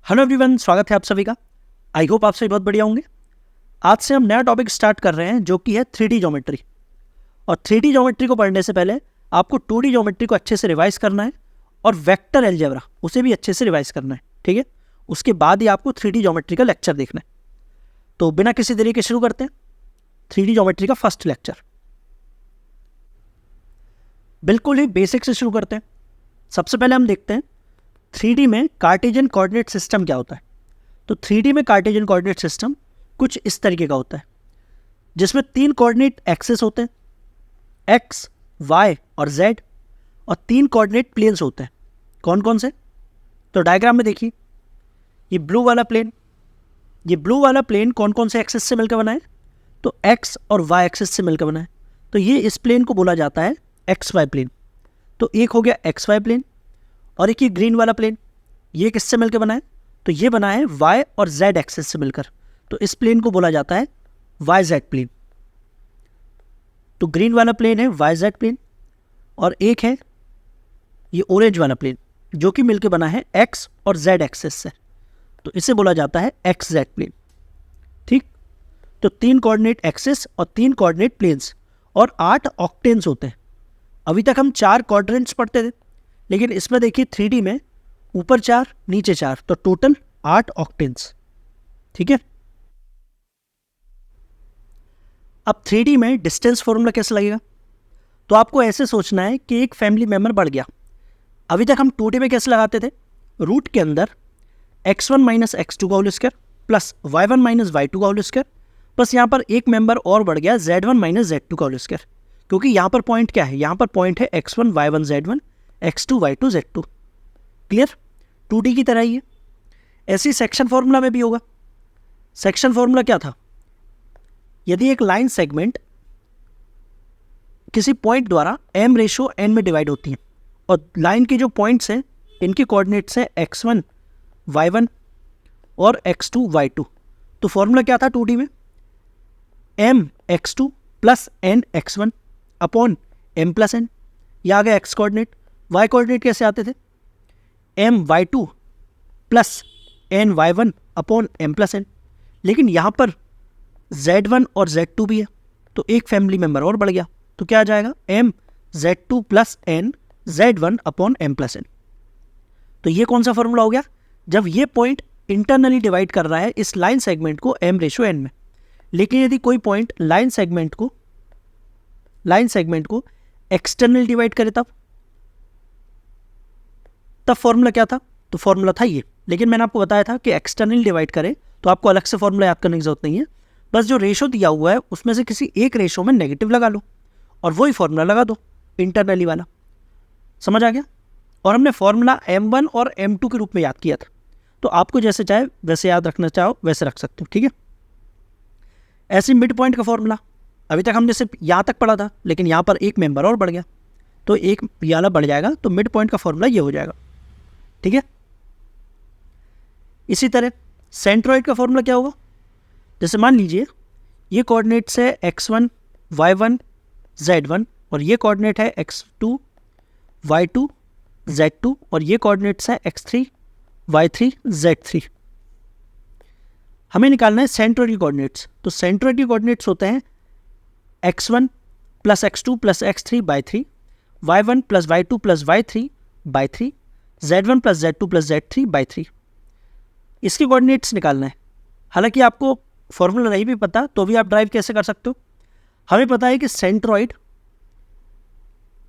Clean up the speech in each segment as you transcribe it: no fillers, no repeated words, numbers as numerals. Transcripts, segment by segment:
Hello everyone, स्वागत है आप सभी का। आई होप आप सभी बहुत बढ़िया होंगे। आज से हम नया टॉपिक स्टार्ट कर रहे हैं जो कि है 3D ज्योमेट्री। और 3D ज्योमेट्री को पढ़ने से पहले आपको 2D ज्योमेट्री को अच्छे से रिवाइज करना है और वेक्टर अलजेब्रा उसे भी अच्छे से रिवाइज करना है, ठीक है। उसके बाद ही आपको 3D ज्योमेट्री का लेक्चर देखना है। तो बिना किसी देरी के शुरू करते हैं 3D ज्योमेट्री का फर्स्ट लेक्चर। बिल्कुल ही बेसिक से शुरू करते हैं। सबसे पहले हम देखते हैं 3D में कार्टेशियन कोऑर्डिनेट सिस्टम क्या होता है। तो 3D में कार्टेशियन कोऑर्डिनेट सिस्टम कुछ इस तरीके का होता है, जिसमें 3 कोऑर्डिनेट एक्सिस होते हैं, x, y और z, और 3 कोऑर्डिनेट प्लेन्स होते हैं। कौन कौन से? तो डायग्राम में देखिए, ये ब्लू वाला प्लेन कौन कौन से एक्सिस से मिलकर बना है? तो x और y एक्सिस से मिलकर बना है। तो ये इस प्लेन को बोला जाता है xy प्लेन। तो एक हो गया xy प्लेन, और एक ये ग्रीन वाला प्लेन, ये किससे मिलकर बना है? तो ये बना है y और z एक्सिस से मिलकर। तो इस प्लेन को बोला जाता है yz प्लेन। तो ग्रीन वाला प्लेन है yz प्लेन, और एक है ये ऑरेंज वाला प्लेन जो कि मिलकर बना है x और z एक्सिस से। तो इसे बोला जाता है xz प्लेन, ठीक। तो 3 कोऑर्डिनेट एक्सिस और 3 कोऑर्डिनेट प्लेन्स और 8 ऑक्टेन्स होते हैं। अभी तक हम 4 क्वाड्रेंट्स पढ़ते थे, लेकिन इसमें देखिए 3D में ऊपर 4 नीचे 4, तो टोटल 8 ऑक्टेन्स, ठीक है। अब 3D में डिस्टेंस फॉर्मूला कैसे लगेगा? तो आपको ऐसे सोचना है कि एक फैमिली मेंबर बढ़ गया। अभी तक हम 2D में कैसे लगाते थे? रूट के अंदर x1 माइनस x2 का whole square plus y1 minus y2 का होल स्क्वायर, बस यहाँ पर एक मेंबर और बढ़ गया z1 माइनस z2 का होल स्क्वायर, क्योंकि यहाँ पर पॉइंट क्या है? यहाँ पर पॉइंट है x1 y1 z1 x2 y2 z2। Clear? 2D की तरह ही है। ऐसी सेक्शन फॉर्मूला में भी होगा। सेक्शन फॉर्मूला क्या था? यदि एक लाइन सेगमेंट किसी पॉइंट द्वारा m/n में डिवाइड होती है, और लाइन के जो पॉइंट्स हैं इनके कोऑर्डिनेट्स हैं x1 y1 और x2 y2। तो फॉर्मूला क्या था 2D में? m x2 plus n x1 upon m plus n। यह आ गया x कोऑर्डिनेट। y कोऑर्डिनेट कैसे आते थे? m y2 plus n y1 upon m plus n। लेकिन यहाँ पर z1 और z2 भी है, तो एक फैमिली मेंबर और बढ़ गया। तो क्या आ जाएगा? m z2 plus n z1 upon m plus n। तो ये कौन सा फॉर्मूला हो गया? जब ये पॉइंट इंटरनली डिवाइड कर रहा है इस लाइन सेगमेंट को m/n में, लेकिन यदि कोई पॉइंट लाइन सेगमेंट को एक्सटर्नल डिवाइड करे तब फॉर्मूला क्या था? तो फॉर्मूला था ये। लेकिन मैंने आपको बताया था कि एक्सटर्नल डिवाइड करे तो आपको अलग से फॉर्मूला याद करने की जरूरत नहीं है। बस जो रेशो दिया हुआ है उसमें से किसी एक रेशो में नेगेटिव लगा लो और वही फॉर्मूला लगा दो इंटरनली वाला। समझ आ गया? और हमने फॉर्मूला m1 और m2 के रूप में याद किया था। तो आपको जैसे चाहे वैसे याद रखना चाहो वैसे रख सकते हो, ठीक है। ऐसे मिड पॉइंट का फॉर्मूला अभी तक हमने सिर्फ यहाँ तक पढ़ा था, लेकिन यहाँ पर एक मेंबर और बढ़ गया, तो एक वाला बढ़ जाएगा, तो मिड पॉइंट का फॉर्मूला ये हो जाएगा, ठीक है। इसी तरह सेंट्रोइड का फॉर्मूला क्या होगा? जैसे मान लीजिए ये कोऑर्डिनेट्स है x1 y1 z1, और ये कोऑर्डिनेट है x2 y2 z2, और ये कोऑर्डिनेट्स है x3 y3 z3। हमें निकालना है सेंट्रोइड के कोऑर्डिनेट्स। तो सेंट्रोइड के कोऑर्डिनेट्स होते हैं x1 plus x2 plus x3 by 3, y1 plus y2 plus y3 by 3, z1 plus z2 plus z3 by 3। इसके कोऑर्डिनेट्स निकालना है। हालांकि आपको फॉर्मूला नहीं भी पता तो भी आप ड्राइव कैसे कर सकते हो? हमें पता है कि सेंट्रोइड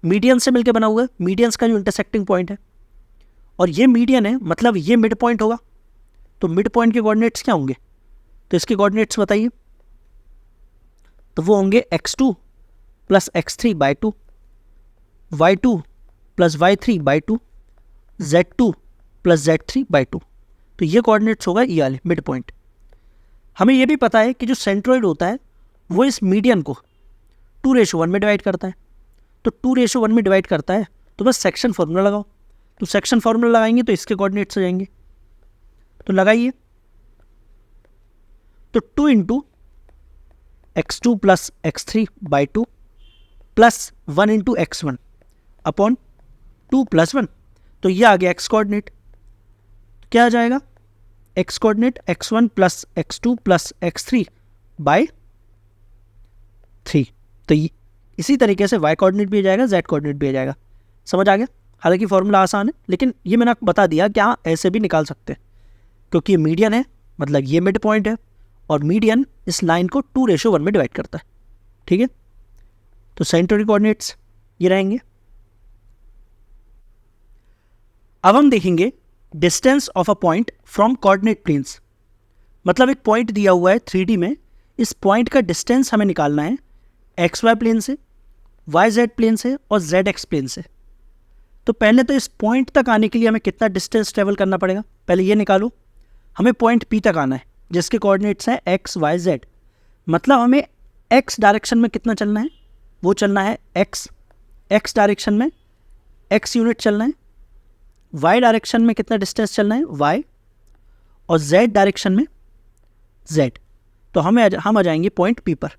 मीडियन से मिलकर बना हुआ है, मीडियंस का जो इंटरसेक्टिंग पॉइंट है, और ये मीडियन है, मतलब ये मिड पॉइंट होगा। तो मिड पॉइंट के कोऑर्डिनेट्स क्या होंगे? तो इसके कोऑर्डिनेट्स बताइए। तो वो होंगे x2 plus x3 by 2, y2 plus y3 by 2, z2 plus z3 by 2। तो ये कोऑर्डिनेट्स होगा ये वाले मिड पॉइंट। हमें ये भी पता है कि जो सेंट्रोइड होता है वो इस मीडियन को 2:1 में डिवाइड करता है। तो 2:1 में डिवाइड करता है तो बस सेक्शन फॉर्मूला लगाओ। तो सेक्शन फॉर्मूला लगाएंगे तो इसके कोऑर्डिनेट्स हो जाएंगे। तो लगाइए। तो 2 into x2 plus x3 by 2 plus 1 into x1 upon 2 plus 1। तो ये आ गया x कोऑर्डिनेट। क्या आ जाएगा? X coordinate x1 plus x2 plus x3 by 3। तो इसी तरीके से y कोऑर्डिनेट भी आ जाएगा, z कोऑर्डिनेट भी आ जाएगा। समझ आ गया? हालांकि फॉर्मूला आसान है, लेकिन ये मैंने आपको बता दिया कि हाँ ऐसे भी निकाल सकते हैं, क्योंकि ये मीडियन है, मतलब ये मिड पॉइंट है, और मीडियन इस लाइन को 2:1 में डिवाइड करता है। ठीक है, तो सेंटर कोऑर्डिनेट्स ये रहेंगे। अब हम देखेंगे distance of a point from coordinate planes. मतलब एक पॉइंट दिया हुआ है 3D में, इस पॉइंट का डिस्टेंस हमें निकालना है XY प्लेन से, YZ प्लेन से और ZX प्लेन से। तो पहले तो इस पॉइंट तक आने के लिए हमें कितना डिस्टेंस ट्रेवल करना पड़ेगा, पहले ये निकालो। हमें पॉइंट P तक आना है जिसके कोऑर्डिनेट्स हैं XYZ। मतलब हमें X डायरेक्शन में कितना चलना है, वो चलना है X डायरेक्शन में X यूनिट चलना है, Y डायरेक्शन में कितना डिस्टेंस चलना है Y, और Z डायरेक्शन में Z। तो हम आ जाएंगे पॉइंट P पर।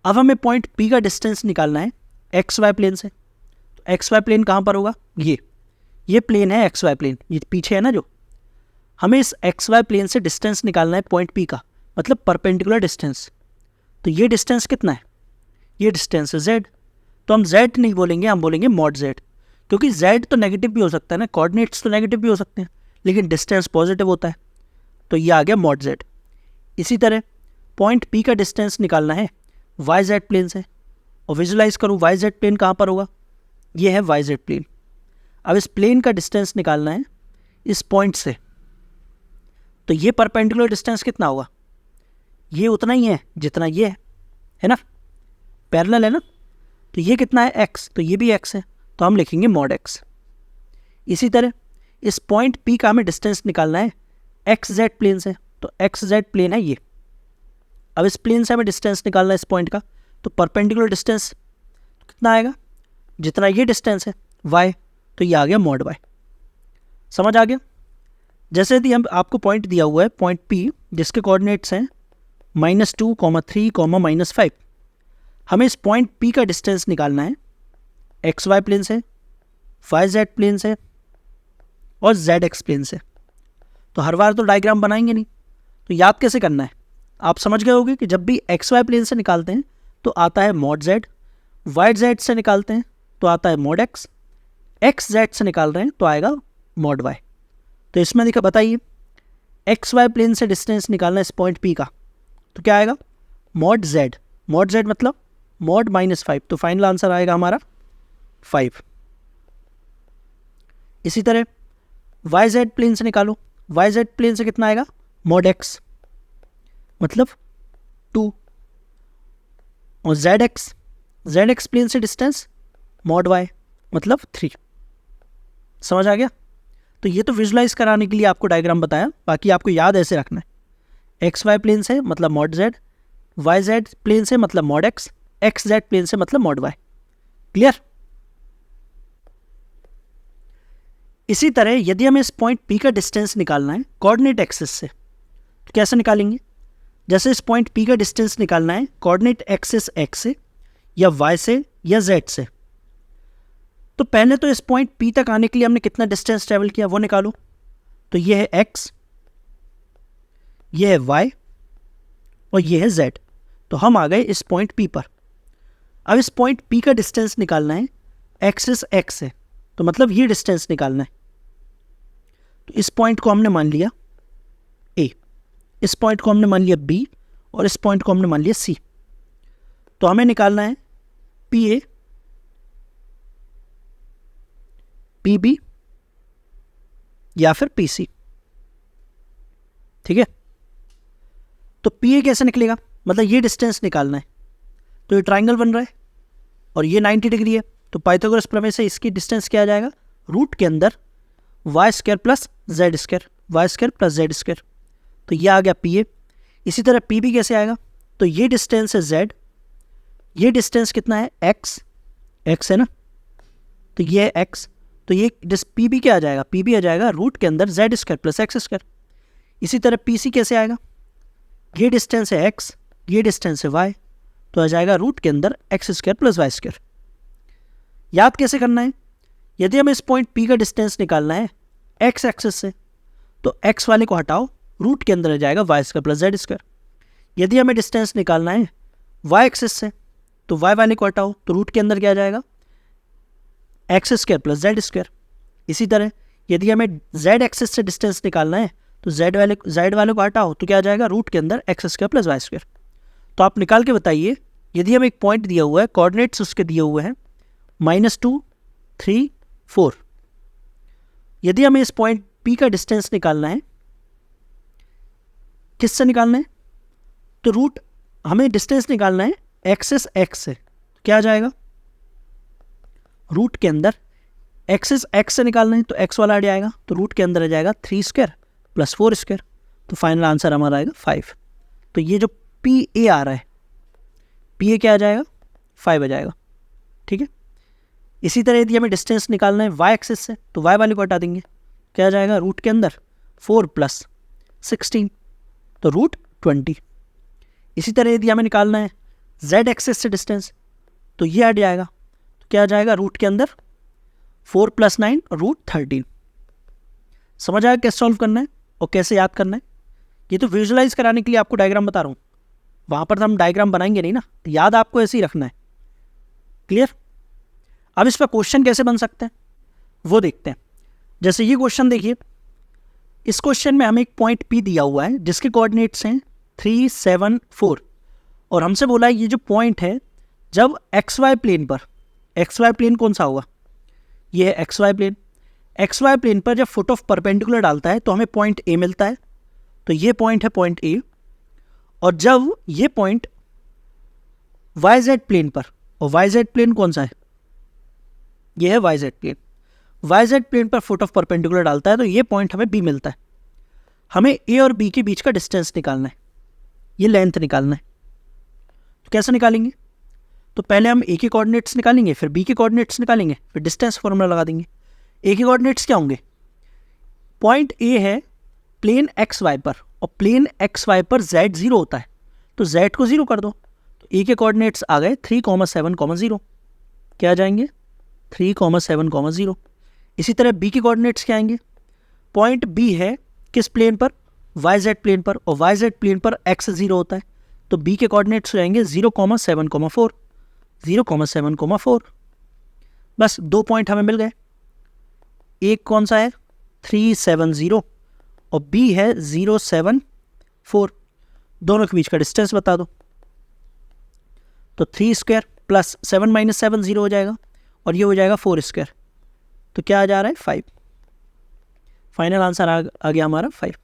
अब हमें पॉइंट P का डिस्टेंस निकालना है XY प्लेन से। तो XY प्लेन कहाँ पर होगा, ये प्लेन है XY प्लेन, ये पीछे है ना जो। हमें इस XY प्लेन से डिस्टेंस निकालना है पॉइंट P का, मतलब परपेंडिकुलर डिस्टेंस। तो ये डिस्टेंस कितना है, ये डिस्टेंस है Z। तो हम Z नहीं बोलेंगे, हम बोलेंगे मॉड Z, क्योंकि Z तो नेगेटिव भी हो सकता है ना, कोऑर्डिनेट्स तो नेगेटिव भी हो सकते हैं, लेकिन डिस्टेंस पॉजिटिव होता है। तो ये आ गया मॉड Z। इसी तरह पॉइंट P का डिस्टेंस निकालना है YZ प्लेन से, और विजुलाइज करूँ YZ प्लेन कहाँ पर होगा, ये है YZ प्लेन। अब इस प्लेन का डिस्टेंस निकालना है इस पॉइंट से। तो ये परपेंडिकुलर डिस्टेंस कितना होगा, ये उतना ही है जितना ये है ना, पैरेलल है ना। तो ये कितना है x, तो ये भी x है, तो हम लिखेंगे मॉड x। इसी तरह इस पॉइंट P का हमें डिस्टेंस निकालना है XZ प्लेन से। तो XZ प्लेन है ये। अब इस प्लेन से हमें डिस्टेंस निकालना है इस पॉइंट का, तो परपेंडिकुलर डिस्टेंस कितना आएगा, जितना ये डिस्टेंस है y, तो ये आ गया मॉड y। समझ आ गया? जैसे यदि हम आपको पॉइंट दिया हुआ है पॉइंट P जिसके कोऑर्डिनेट्स हैं -2, 3, -5। हमें इस पॉइंट P का डिस्टेंस निकालना है XY प्लेन से, YZ प्लेन से और ZX प्लेन से। तो हर बार तो डायग्राम बनाएंगे नहीं, तो याद कैसे करना है, आप समझ गए होंगे कि जब भी XY प्लेन से निकालते हैं तो आता है मॉड Z, YZ से निकालते हैं तो आता है मॉड X, XZ से निकाल रहे हैं तो आएगा मॉड Y। तो इसमें देखा, बताइए XY प्लेन से डिस्टेंस निकालना है इस पॉइंट P का, तो क्या आएगा मॉड Z। मॉड Z मतलब मॉड -5, तो फाइनल आंसर आएगा हमारा 5। इसी तरह YZ प्लेन से निकालो, YZ प्लेन से कितना आएगा मॉड X मतलब 2, और ZX प्लेन से डिस्टेंस मॉड Y मतलब 3। समझ आ गया? तो ये तो विजुलाइज कराने के लिए आपको डायग्राम बताया, बाकी आपको याद ऐसे रखना है। XY प्लेन से मतलब मॉड Z, YZ प्लेन से मतलब मॉड X, XZ प्लेन से मतलब मॉड Y। क्लियर? इसी तरह यदि हमें इस पॉइंट P का डिस्टेंस निकालना है कोऑर्डिनेट एक्सिस से, तो कैसे निकालेंगे? जैसे इस पॉइंट P का डिस्टेंस निकालना है कोऑर्डिनेट एक्सिस X से या Y से या Z से, तो पहले तो इस पॉइंट P तक आने के लिए हमने कितना डिस्टेंस ट्रेवल किया वो निकालो। तो ये है X, ये है Y और ये है Z। तो हम आ गए इस पॉइंट P पर। अब इस पॉइंट P का डिस्टेंस निकालना है एक्सिस X से, तो मतलब ये डिस्टेंस निकालना है। तो इस पॉइंट को हमने मान लिया A, इस पॉइंट को हमने मान लिया B और इस पॉइंट को हमने मान लिया C। तो हमें निकालना है PA, PB या फिर PC। ठीक है? तो PA कैसे निकलेगा, मतलब ये डिस्टेंस निकालना है। तो ये ट्राइंगल बन रहा है और ये 90 डिग्री है, तो पाइथागोरस प्रमेय से इसकी डिस्टेंस क्या आ जाएगा, रूट के अंदर y² plus z², y² plus z²। तो ये आ गया PA। इसी तरह PB कैसे आएगा, तो ये डिस्टेंस है Z, ये डिस्टेंस कितना है x है ना, तो ये है x। तो ये PB क्या आ जाएगा, PB आ जाएगा रूट के अंदर z² प्लस x²। इसी तरह PC कैसे आएगा, ये डिस्टेंस है x, ये डिस्टेंस है y, तो आ जाएगा रूट के अंदर x² प्लस y²। याद कैसे करना है, यदि हमें इस पॉइंट P का डिस्टेंस निकालना है x एक्सिस से, तो x वाले को हटाओ, रूट के अंदर आ जाएगा Y square plus Z square. यदि हमें डिस्टेंस निकालना है y एक्सिस से, तो y वाले को हटाओ, तो रूट के अंदर क्या आ जाएगा x square plus Z square. इसी तरह यदि हमें z एक्सिस से डिस्टेंस निकालना है, तो z वाले को हटाओ, तो क्या आ जाएगा रूट के अंदर X square plus Y square. तो आप निकाल के बताइए, यदि हमें एक पॉइंट दिया हुआ है, कोऑर्डिनेट्स उसके दिए हुए हैं -2, 3, 4। यदि हमें इस पॉइंट P का डिस्टेंस निकालना है, किससे निकालना है, तो रूट हमें डिस्टेंस निकालना है एक्सिस x से, क्या आ जाएगा रूट के अंदर एक्सिस x से निकालना है, तो x वाला हट जाएगा, तो रूट के अंदर आ जाएगा 3 स्क्वायर प्लस 4 स्क्वायर। तो फाइनल आंसर हमारा आएगा 5। तो ये जो PA आ रहा है, PA क्या आ जाएगा 5 आ जाएगा। ठीक है। इसी तरह यदि हमें डिस्टेंस निकालना है y एक्सिस से, तो y वाले को हटा देंगे, क्या आ जाएगा रूट के अंदर 4 प्लस 16, तो रूट 20। इसी तरह यदि हमें निकालना है z एक्सिस से डिस्टेंस, तो ये हट जाएगा, तो क्या आ जाएगा रूट के अंदर 4 प्लस 9 रूट 13। समझ आया कैसे सॉल्व करना है और कैसे याद करना है। ये तो विजुअलाइज कराने के लिए आपको डायग्राम बता रहा हूँ, वहाँ पर तो हम डायग्राम बनाएंगे नहीं ना, तो याद आपको ऐसे ही रखना है। क्लियर। अब इस पर क्वेश्चन कैसे बन सकते हैं वो देखते हैं। जैसे ये क्वेश्चन देखिए, इस क्वेश्चन में हमें एक पॉइंट P दिया हुआ है जिसके कोऑर्डिनेट्स हैं 3, 7, 4, और हमसे बोला है ये जो पॉइंट है जब XY प्लेन पर, XY प्लेन कौन सा होगा, ये है XY प्लेन, XY प्लेन पर जब फुट ऑफ परपेंडिकुलर डालता है तो हमें पॉइंट A मिलता है, तो ये पॉइंट है पॉइंट A। और जब ये पॉइंट YZ प्लेन पर, और YZ प्लेन कौन सा है, ये है YZ प्लेन, YZ प्लेन पर फुट ऑफ परपेंडिकुलर डालता है, तो ये पॉइंट हमें B मिलता है। हमें A और B के बीच का डिस्टेंस निकालना है, ये लेंथ निकालना है। तो कैसे निकालेंगे, तो पहले हम A के कोऑर्डिनेट्स निकालेंगे, फिर B के कोऑर्डिनेट्स निकालेंगे, फिर डिस्टेंस फॉर्मूला लगा देंगे। A के कोऑर्डिनेट्स क्या होंगे, पॉइंट A है प्लेन XY पर, और प्लेन XY पर Z 0 होता है, तो Z को 0 कर दो, तो A के कोऑर्डिनेट्स आ गए 3, 7, 0। क्या आ जाएंगे 3, 7, 0। इसी तरह B के कोऑर्डिनेट्स क्या आएंगे, पॉइंट B है किस प्लेन पर, YZ प्लेन पर, और YZ प्लेन पर X 0 होता है, तो B के कोऑर्डिनेट्स हो जाएंगे 0, 7, 4, 0, 7, 4। बस 2 पॉइंट हमें मिल गए। एक कौन सा है 3, 7, 0, और B है 0, 7, 4। दोनों के बीच का डिस्टेंस बता दो, तो 3 स्क्वायर प्लस 7 - 7 0 हो जाएगा, और ये हो जाएगा 4 स्क्वायर, तो क्या आ जा रहा है 5। फाइनल आंसर आ गया हमारा 5।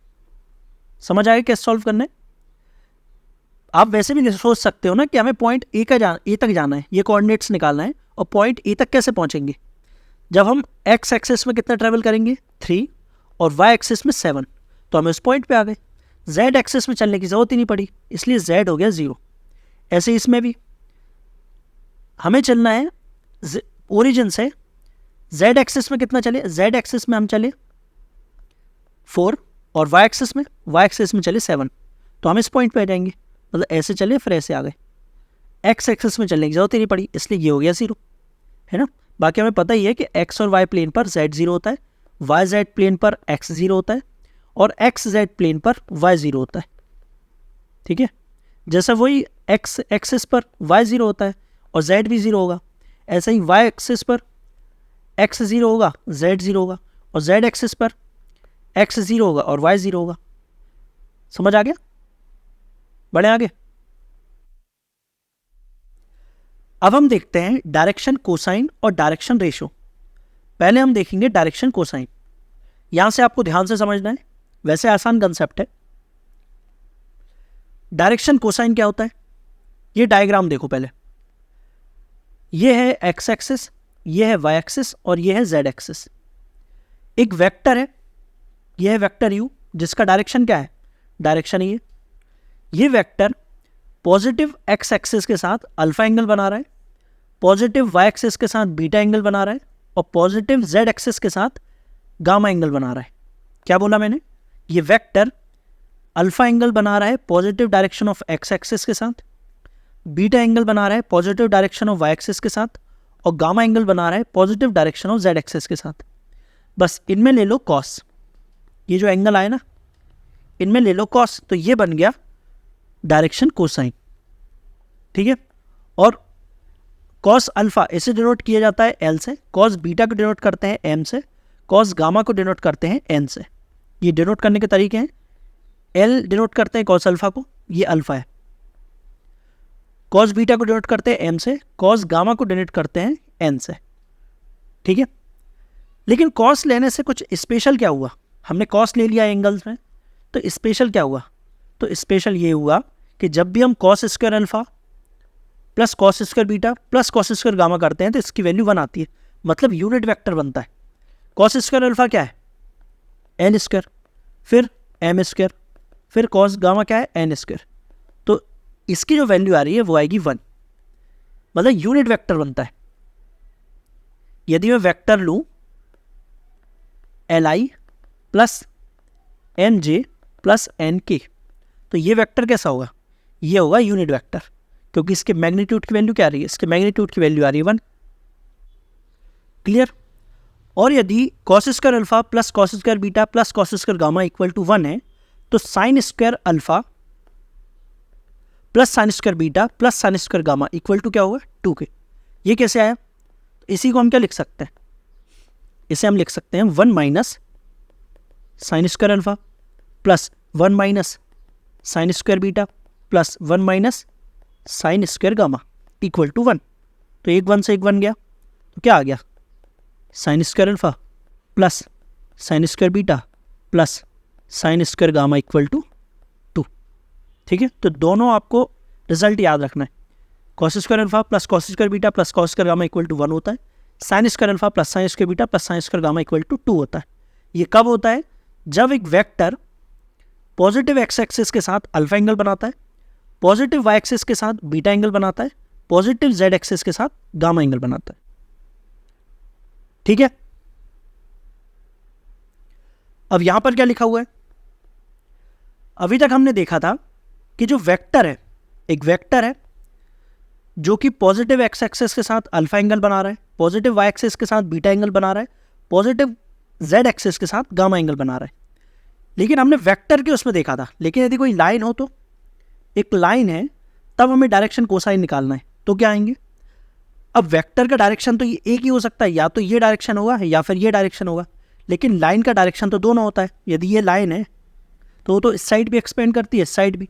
समझ आएगा कैसे सॉल्व करना है। आप वैसे भी सोच सकते हो ना कि हमें पॉइंट ए तक जाना है, ये कोऑर्डिनेट्स निकालना है, और पॉइंट ए तक कैसे पहुंचेंगे, जब हम x एक्सिस में कितना ट्रेवल करेंगे 3, और y एक्सिस में 7, तो हम इस पॉइंट पे आ गए। z एक्सिस में चलने की ज़रूरत ही नहीं पड़ी, इसलिए z हो गया 0। ऐसे इसमें भी हमें चलना है ओरिजिन से z एक्सिस में कितना चले, z एक्सिस में हम चले 4, और y एक्सिस में चले 7, तो हम इस पॉइंट पे आ जाएंगे। मतलब ऐसे चले फिर ऐसे आ गए, x एक्सिस में चलने की जरूरत ही नहीं पड़ी, इसलिए ये हो गया 0, है ना। बाकी हमें पता ही है कि x और y प्लेन पर z 0 होता है, YZ प्लेन पर x 0 होता है, और XZ प्लेन पर y 0 होता है। ठीक है, जैसा वही x एक्सिस पर y 0 होता है और z भी 0 होगा, ऐसा ही y एक्सिस पर x 0 होगा, z 0 होगा, और z एक्सिस पर x 0 होगा और y 0 होगा। समझ आ गया, बढ़े आगे। अब हम देखते हैं डायरेक्शन कोसाइन और डायरेक्शन रेशो। पहले हम देखेंगे डायरेक्शन कोसाइन, यहां से आपको ध्यान से समझना है, वैसे आसान कंसेप्ट है। डायरेक्शन कोसाइन क्या होता है, ये डायग्राम देखो पहले, ये है एक्स एक्सिस, ये है वाई एक्सिस, और ये है जेड एक्सिस। एक वेक्टर है, ये है वेक्टर यू, जिसका डायरेक्शन क्या है, डायरेक्शन ये वेक्टर पॉजिटिव एक्स एक्सिस के साथ अल्फा एंगल बना रहा है, पॉजिटिव वाई एक्सिस के साथ बीटा एंगल बना रहा है, और पॉजिटिव जेड एक्सिस के साथ गामा एंगल बना रहा है। क्या बोला मैंने, ये वेक्टर अल्फा एंगल बना रहा है positive direction of X axis के साथ, बीटा एंगल बना रहा है positive direction of Y axis के साथ, और गामा एंगल बना रहा है positive direction of Z axis के साथ। बस इनमें ले लो कॉस, ये जो एंगल आए ना, इनमें ले लो कॉस, तो ये बन गया डायरेक्शन कोसाइन, ठीक है। और कॉस अल्फा इसे डिनोट किया जाता है एल से, कॉस बीटा को डिनोट करते हैं एम से, कॉस गामा को डिनोट करते हैं एन से। ये डिनोट करने के तरीके हैं, एल डिनोट करते हैं कॉस अल्फा को, ये अल्फा है, कॉस बीटा को डिनोट करते हैं एम से, कॉस गामा को डिनोट करते हैं एन से, ठीक है। लेकिन कॉस लेने से कुछ स्पेशल क्या हुआ, हमने कॉस ले लिया एंगल्स में, तो स्पेशल क्या हुआ, तो स्पेशल ये हुआ कि जब भी हम cos square alpha plus cos square beta plus cos square gamma करते हैं तो इसकी वैल्यू 1 आती है, मतलब यूनिट वेक्टर बनता है। कॉस स्क्वायर अल्फा क्या है, एन स्क्वायर, फिर एम स्क्वायर, फिर कॉस गामा क्या है, एन स्क्वायर। तो इसकी जो वैल्यू आ रही है वो आएगी 1, मतलब यूनिट वेक्टर बनता है। यदि मैं वेक्टर लूँ L I plus N J plus N K, तो ये वेक्टर कैसा होगा, ये होगा यूनिट वेक्टर, क्योंकि इसके मैग्नीट्यूड की वैल्यू क्या आ रही है, इसके मैग्नीट्यूड की वैल्यू आ रही है 1, क्लियर। और यदि cos square alpha plus cos square beta plus cos square gamma equal to 1 है, तो sine square alpha plus sine square beta plus sine square gamma equal to क्या होगा, 2 के। ये कैसे आया, तो इसी को हम क्या लिख सकते हैं, इसे हम लिख सकते हैं 1 minus sine square alpha plus 1 minus sine square beta plus 1 minus sine square gamma equal to 1। तो एक 1 से एक 1 गया, तो क्या आ गया, sine square alpha plus sine square beta plus sine square gamma equal to 2, ठीक है। तो दोनों आपको रिजल्ट याद रखना है, cos square alpha plus cos square beta plus cos square gamma equal to 1 होता है, sine square alpha plus sine square beta plus sine square gamma equal to 2 होता है। ये कब होता है, जब एक वेक्टर पॉजिटिव एक्स एक्सिस के साथ अल्फा एंगल बनाता है, पॉजिटिव वाई एक्सिस के साथ बीटा एंगल बनाता है, पॉजिटिव जेड एक्सिस के साथ गामा एंगल बनाता है, ठीक है। अब यहां पर क्या लिखा हुआ है, अभी तक हमने देखा था कि जो वेक्टर है, एक वेक्टर है जो कि पॉजिटिव एक्स एक्सिस के साथ अल्फा एंगल बना रहा है, पॉजिटिव वाई एक्सिस के साथ बीटा एंगल बना रहा है, पॉजिटिव जेड एक्सिस के साथ गामा एंगल बना रहा है। लेकिन हमने वेक्टर के उसमें देखा था, लेकिन यदि कोई लाइन हो, तो एक लाइन है, तब हमें डायरेक्शन कोसाइन निकालना है, तो क्या आएंगे। अब वेक्टर का डायरेक्शन तो ये एक ही हो सकता है, या तो ये डायरेक्शन होगा या फिर ये डायरेक्शन होगा, लेकिन लाइन का डायरेक्शन तो दोनों होता है। यदि ये लाइन है तो वो तो इस साइड भी एक्सपेंड करती है, इस साइड भी,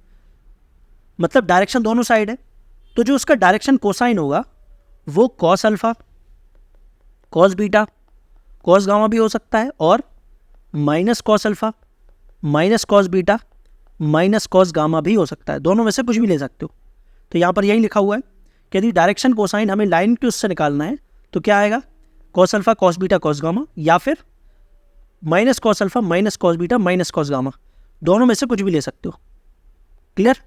मतलब डायरेक्शन दोनों साइड है। तो जो उसका डायरेक्शन कोसाइन होगा वो cos alpha, cos beta, cos gamma भी हो सकता है, और minus cos alpha, minus cos beta, minus cos gamma भी हो सकता है, दोनों में से कुछ भी ले सकते हो। तो यहाँ पर यही लिखा हुआ है कि यदि डायरेक्शन कोसाइन हमें लाइन के उससे निकालना है तो क्या आएगा, cos alpha cos beta cos gamma, या फिर minus cos alpha minus cos beta minus cos gamma, दोनों में से कुछ भी ले सकते हो, क्लियर।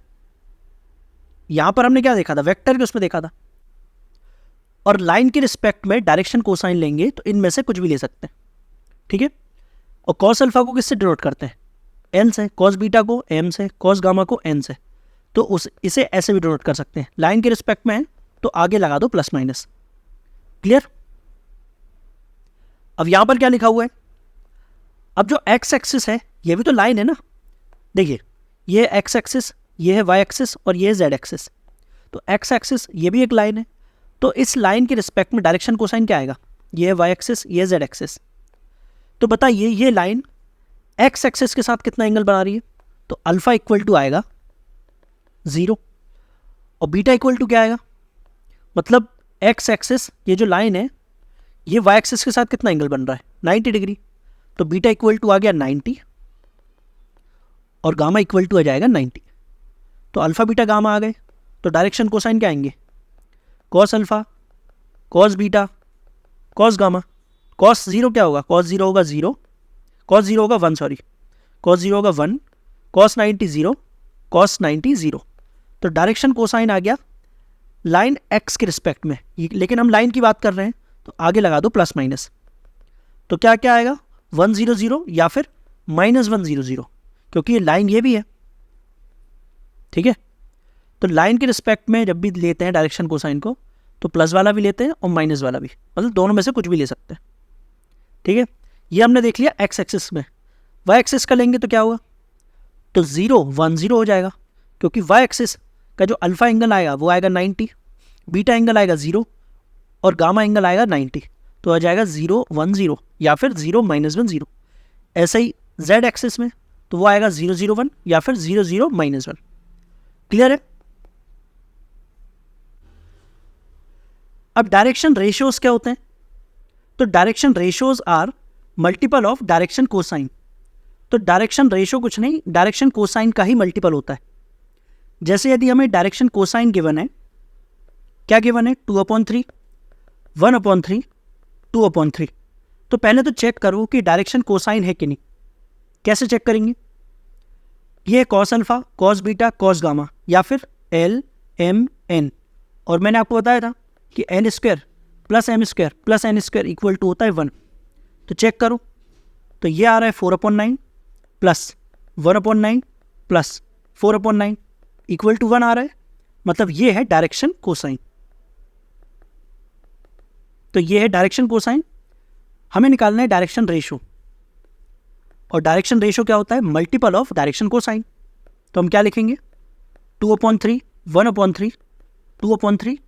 यहां पर हमने क्या देखा था, वेक्टर के उसमें देखा था, और लाइन के रिस्पेक्ट में डायरेक्शन कोसाइन लेंगे तो इनमें से कुछ भी ले सकते हैं, ठीक है। और कॉस अल्फा को किससे डिनोट करते हैं, एन से, कॉस बीटा को एम से, कॉस गामा को एन से, तो इसे ऐसे भी डिनोट कर सकते हैं। लाइन के रिस्पेक्ट में है तो आगे लगा दो प्लस माइनस, क्लियर। अब यहां पर क्या लिखा हुआ है, अब जो एक्स एक्सिस है ये भी तो लाइन है ना, देखिए ये एक्स एक्सिस, ये है वाई एक्सिस और ये है जेड एक्सिस, तो एक्स एक्सिस ये भी एक लाइन है, तो इस लाइन के रिस्पेक्ट में डायरेक्शन कोसाइन क्या आएगा, ये है वाई एक्सिस, ये है जेड एक्सिस। तो बताइए ये लाइन एक्स एक्सिस के साथ कितना एंगल बना रही है, तो अल्फा इक्वल टू आएगा 0, और बीटा इक्वल टू क्या आएगा, मतलब एक्स एक्सिस ये जो लाइन है ये वाई एक्सिस के साथ कितना एंगल बन रहा है, 90 डिग्री, तो बीटा इक्वल टू आ गया 90 और गामा इक्वल टू आ जाएगा 90। तो अल्फा बीटा गामा आ गए, तो डायरेक्शन कोसाइन क्या आएंगे, cos alpha cos beta cos gamma. Cos 0 क्या होगा, कॉस 0 होगा 0, कॉस 0 होगा 1, सॉरी कॉस 0 होगा 1, कॉस 90 0, कॉस 90 0। तो डायरेक्शन कोसाइन आ गया लाइन एक्स के रिस्पेक्ट में, लेकिन हम लाइन की बात कर रहे हैं तो आगे लगा दो प्लस माइनस, तो क्या क्या आएगा 1 0 0 या फिर माइनस 1 0 0, क्योंकि ये लाइन ये भी है, ठीक है। तो लाइन के रिस्पेक्ट में जब भी लेते हैं डायरेक्शन कोसाइन को तो प्लस वाला भी लेते हैं और माइनस वाला भी, मतलब दोनों में से कुछ भी ले सकते हैं, ठीक है। ये हमने देख लिया एक्स एक्सिस में। वाई एक्सिस का लेंगे तो क्या होगा, तो 0 1 0 हो जाएगा, क्योंकि वाई एक्सिस का जो अल्फा एंगल आएगा वो आएगा 90, बीटा एंगल आएगा 0 और गामा एंगल आएगा 90, तो आ जाएगा 0 1 0 या फिर 0 -1 0। ऐसे ही जेड एक्सिस में तो वो आएगा 0 0 1 या फिर 0 0 -1। क्लियर है? अब डायरेक्शन रेशियोज क्या होते हैं, तो direction ratios are multiple of direction cosine. तो डायरेक्शन रेशियो कुछ नहीं, डायरेक्शन कोसाइन का ही मल्टीपल होता है। जैसे यदि हमें डायरेक्शन कोसाइन गिवन है, क्या गिवन है, 2/3, 1/3, 2/3। तो पहले तो चेक करो कि डायरेक्शन कोसाइन है कि नहीं। कैसे चेक करेंगे, ये cos alpha, cos beta, cos gamma, या फिर एल एम एन, और मैंने आपको बताया था कि n square plus m square plus n square equal to होता है 1। तो चेक करो, तो ये आ रहा है 4/9 प्लस 1/9 प्लस 4/9 इक्वल टू 1 आ रहा है, मतलब ये है डायरेक्शन कोसाइन। तो ये है डायरेक्शन कोसाइन। हमें निकालना है डायरेक्शन रेशियो, और डायरेक्शन रेशियो क्या होता है, मल्टीपल ऑफ डायरेक्शन कोसाइन। तो हम क्या लिखेंगे, 2/3, 1/3, 2/3